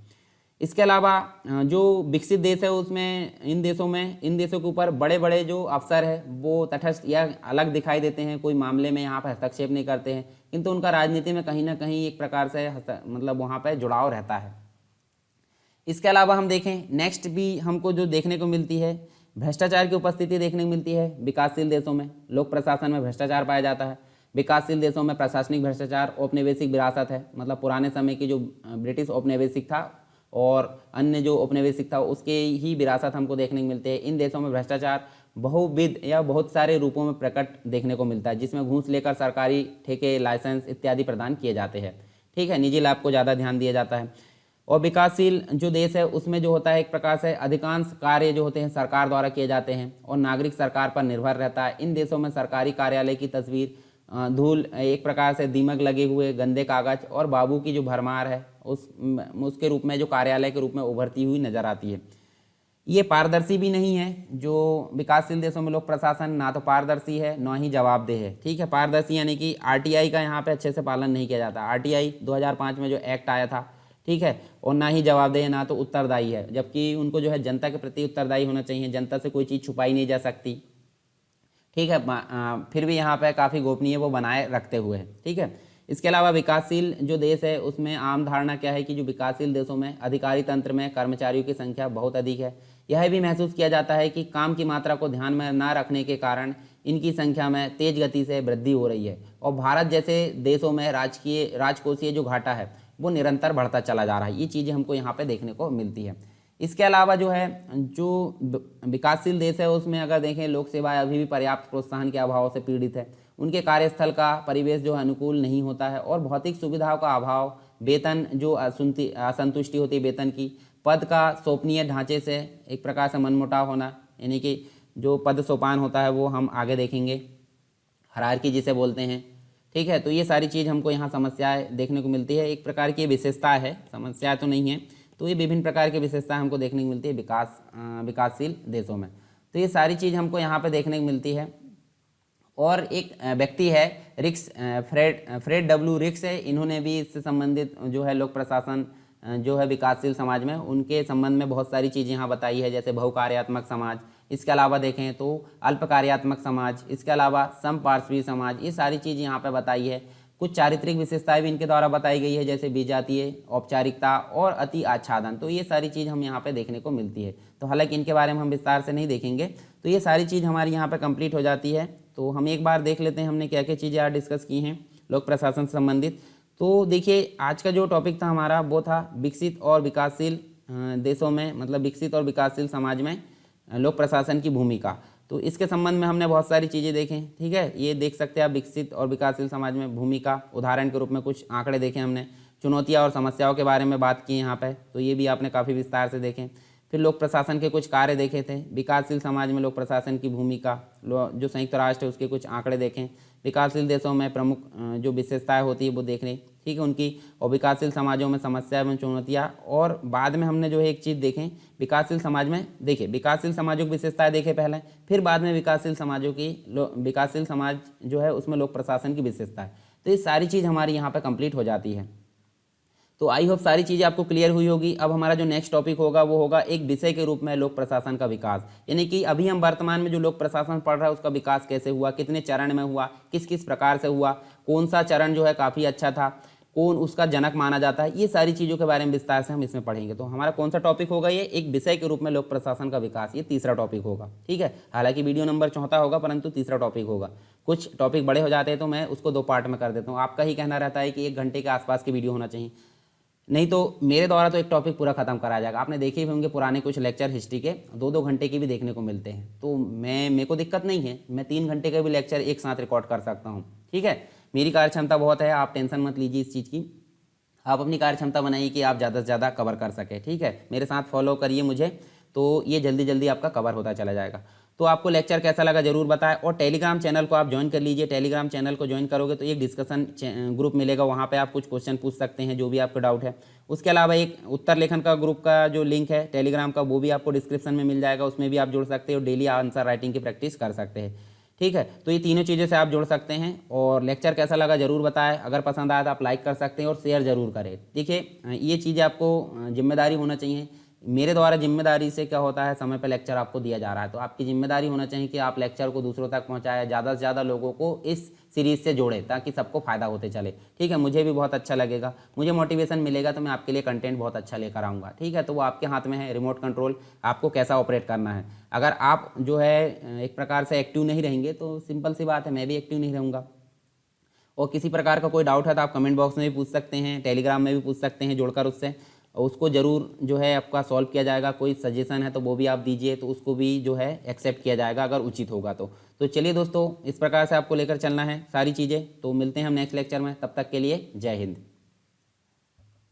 इसके अलावा जो विकसित देश है उसमें इन देशों के ऊपर बड़े बड़े जो अफसर है वो तटस्थ या अलग दिखाई देते हैं, कोई मामले में यहाँ पर हस्तक्षेप नहीं करते हैं, किंतु उनका राजनीति में कहीं ना कहीं एक प्रकार से मतलब वहाँ पर जुड़ाव रहता है। इसके अलावा हम देखें नेक्स्ट भी हमको जो देखने को मिलती है, भ्रष्टाचार की उपस्थिति देखने को मिलती है। विकासशील देशों में लोक प्रशासन में भ्रष्टाचार पाया जाता है। विकासशील देशों में प्रशासनिक भ्रष्टाचार औपनिवेशिक विरासत है, मतलब पुराने समय की जो ब्रिटिश औपनिवेशिक था और अन्य जो औपनिवेशिक था उसके ही विरासत हमको देखने को मिलते हैं। इन देशों में भ्रष्टाचार बहुविध या बहुत सारे रूपों में प्रकट देखने को मिलता है, जिसमें घूस लेकर सरकारी ठेके, लाइसेंस इत्यादि प्रदान किए जाते हैं, ठीक है, निजी लाभ को ज़्यादा ध्यान दिया जाता है। और विकासशील जो देश है उसमें जो होता है एक प्रकार से अधिकांश कार्य जो होते हैं सरकार द्वारा किए जाते हैं और नागरिक सरकार पर निर्भर रहता है। इन देशों में सरकारी कार्यालय की तस्वीर धूल, एक प्रकार से दीमक लगे हुए गंदे कागज और बाबू की जो भरमार है उसके रूप में, जो कार्यालय के रूप में उभरती हुई नजर आती है। ये पारदर्शी भी नहीं है। जो विकासशील देशों में लोक प्रशासन ना तो पारदर्शी है ना ही जवाबदेह है, ठीक है। पारदर्शी यानी कि आरटीआई का यहाँ पे अच्छे से पालन नहीं किया जाता। आरटीआई 2005 में जो एक्ट आया था, ठीक है, और ना ही जवाबदेह ना तो उत्तरदायी है, जबकि उनको जो है जनता के प्रति उत्तरदायी होना चाहिए। जनता से कोई चीज़ छुपाई नहीं जा सकती, ठीक है, फिर भी यहाँ पे काफ़ी गोपनीय वो बनाए रखते हुए है, ठीक है। इसके अलावा विकासशील जो देश है उसमें आम धारणा क्या है कि जो विकासशील देशों में अधिकारी तंत्र में कर्मचारियों की संख्या बहुत अधिक है। यह भी महसूस किया जाता है कि काम की मात्रा को ध्यान में न रखने के कारण इनकी संख्या में तेज गति से वृद्धि हो रही है और भारत जैसे देशों में राजकोषीय जो घाटा है वो निरंतर बढ़ता चला जा रहा है। ये चीज़ें हमको यहाँ पे देखने को मिलती है। इसके अलावा जो है जो विकासशील देश है उसमें अगर देखें लोक सेवाएं अभी भी पर्याप्त प्रोत्साहन के अभाव से पीड़ित है। उनके कार्यस्थल का परिवेश जो अनुकूल नहीं होता है और भौतिक सुविधाओं का अभाव, वेतन जो असंतुष्टि होती है वेतन की, पद का सोपनीय ढांचे से एक प्रकार से मनमुटाव होना, यानी कि जो पद सोपान होता है वो हम आगे देखेंगे, हायरार्की जिसे बोलते हैं, ठीक है। तो ये सारी चीज़ हमको यहाँ समस्याएं देखने को मिलती है। एक प्रकार की विशेषता है, समस्या तो नहीं है। तो ये विभिन्न प्रकार की विशेषताएं हमको देखने को मिलती है विकासशील देशों में। तो ये सारी चीज़ हमको यहाँ पे देखने को मिलती है। और एक व्यक्ति है फ्रेड डब्ल्यू रिक्स है, इन्होंने भी इससे संबंधित जो है लोक प्रशासन जो है विकासशील समाज में उनके संबंध में बहुत सारी चीज़ें यहाँ बताई है, जैसे बहुकार्यात्मक समाज, इसके अलावा देखें तो अल्पकार्यात्मक समाज, इसके अलावा समपार्श्वी समाज, ये सारी चीज़ यहाँ पे बताई है। कुछ चारित्रिक विशेषताएं भी इनके द्वारा बताई गई है, जैसे विजातीय, औपचारिकता और अति आच्छादन। तो ये सारी चीज़ हम यहाँ पे देखने को मिलती है। तो हालांकि इनके बारे में हम विस्तार से नहीं देखेंगे। तो ये सारी चीज़ हमारी यहाँ पे कंप्लीट हो जाती है। तो हम एक बार देख लेते हैं हमने क्या क्या चीज़ें आज डिस्कस की हैं लोक प्रशासन से संबंधित। तो देखिए आज का जो टॉपिक था हमारा वो था विकसित और विकासशील देशों में, मतलब विकसित और विकासशील समाज में लोक प्रशासन की भूमिका। तो इसके संबंध में हमने बहुत सारी चीज़ें देखें, ठीक है। ये देख सकते हैं आप विकसित और विकासशील समाज में भूमिका, उदाहरण के रूप में कुछ आंकड़े देखें हमने, चुनौतियाँ और समस्याओं के बारे में बात की यहाँ पे, तो ये भी आपने काफ़ी विस्तार से देखें। फिर लोक प्रशासन के कुछ कार्य देखे थे, विकासशील समाज में लोक प्रशासन की भूमिका, जो संयुक्त राष्ट्र है उसके कुछ आंकड़े देखें, विकासशील देशों में प्रमुख जो विशेषताएं होती है वो देख लें, ठीक है, उनकी, और विकासशील समाजों में समस्या एवं चुनौतियाँ। और बाद में हमने जो है एक चीज़ देखें विकासशील समाज में, देखिए विकासशील समाजों की विशेषताएं देखें पहले, फिर बाद में विकासशील समाज जो है उसमें लोक प्रशासन की विशेषताएं। तो ये सारी चीज़ हमारी यहाँ पर कंप्लीट हो जाती है। तो आई होप सारी चीज़ें आपको क्लियर हुई होगी। अब हमारा जो नेक्स्ट टॉपिक होगा वो होगा एक विषय के रूप में लोक प्रशासन का विकास, यानी कि अभी हम वर्तमान में जो लोक प्रशासन पढ़ रहा है उसका विकास कैसे हुआ, कितने चरण में हुआ, किस किस प्रकार से हुआ, कौन सा चरण जो है काफ़ी अच्छा था, कौन उसका जनक माना जाता है, ये सारी चीज़ों के बारे में विस्तार से हम इसमें पढ़ेंगे। तो हमारा कौन सा टॉपिक होगा, ये एक विषय के रूप में लोक प्रशासन का विकास, ये तीसरा टॉपिक होगा, ठीक है। हालांकि वीडियो नंबर 4 होगा परंतु तीसरा टॉपिक होगा। कुछ टॉपिक बड़े हो जाते हैं तो मैं उसको 2 पार्ट में कर देता हूँ। आपका ही कहना रहता है कि 1 घंटे के आसपास की वीडियो होना चाहिए, नहीं तो मेरे द्वारा तो एक टॉपिक पूरा खत्म कराया जाएगा। आपने देखे भी होंगे पुराने कुछ लेक्चर हिस्ट्री के 2-2 घंटे के भी देखने को मिलते हैं। तो मेरे को दिक्कत नहीं है, मैं 3 घंटे का भी लेक्चर एक साथ रिकॉर्ड कर सकता हूँ, ठीक है। मेरी कार्य क्षमता बहुत है, आप टेंशन मत लीजिए इस चीज़ की। आप अपनी कार्य क्षमता बनाइए कि आप ज़्यादा से ज़्यादा कवर कर सकें। ठीक है, मेरे साथ फॉलो करिए मुझे, तो ये जल्दी जल्दी आपका कवर होता चला जाएगा। तो आपको लेक्चर कैसा लगा ज़रूर बताएं, और टेलीग्राम चैनल को आप ज्वाइन कर लीजिए। टेलीग्राम चैनल को ज्वाइन करोगे तो एक डिस्कशन ग्रुप मिलेगा, वहाँ पे आप कुछ क्वेश्चन पूछ सकते हैं जो भी आपको डाउट है। उसके अलावा एक उत्तर लेखन का ग्रुप का जो लिंक है टेलीग्राम का, वो भी आपको डिस्क्रिप्शन में मिल जाएगा, उसमें भी आप जुड़ सकते हो, डेली आंसर राइटिंग की प्रैक्टिस कर सकते हैं। ठीक है, तो ये तीनों चीज़ों से आप जुड़ सकते हैं। और लेक्चर कैसा लगा ज़रूर बताएं, अगर पसंद आया तो आप लाइक कर सकते हैं और शेयर ज़रूर करें। देखिए, ये चीज़ें आपको जिम्मेदारी होना चाहिए। मेरे द्वारा जिम्मेदारी से क्या होता है, समय पर लेक्चर आपको दिया जा रहा है, तो आपकी जिम्मेदारी होना चाहिए कि आप लेक्चर को दूसरों तक पहुंचाएं, ज़्यादा से ज़्यादा लोगों को इस सीरीज़ से जोड़ें, ताकि सबको फ़ायदा होते चले। ठीक है, मुझे भी बहुत अच्छा लगेगा, मुझे मोटिवेशन मिलेगा, तो मैं आपके लिए कंटेंट बहुत अच्छा लेकर आऊँगा। ठीक है, तो वो आपके हाथ में है, रिमोट कंट्रोल, आपको कैसा ऑपरेट करना है। अगर आप जो है एक प्रकार से एक्टिव नहीं रहेंगे तो सिंपल सी बात है, मैं भी एक्टिव नहीं रहूँगा। और किसी प्रकार का कोई डाउट है तो आप कमेंट बॉक्स में भी पूछ सकते हैं, टेलीग्राम में भी पूछ सकते हैं जुड़कर उससे, और उसको ज़रूर जो है आपका सॉल्व किया जाएगा। कोई सजेशन है तो वो भी आप दीजिए, तो उसको भी जो है एक्सेप्ट किया जाएगा अगर उचित होगा तो चलिए दोस्तों, इस प्रकार से आपको लेकर चलना है सारी चीज़ें। तो मिलते हैं हम नेक्स्ट लेक्चर में, तब तक के लिए जय हिंद।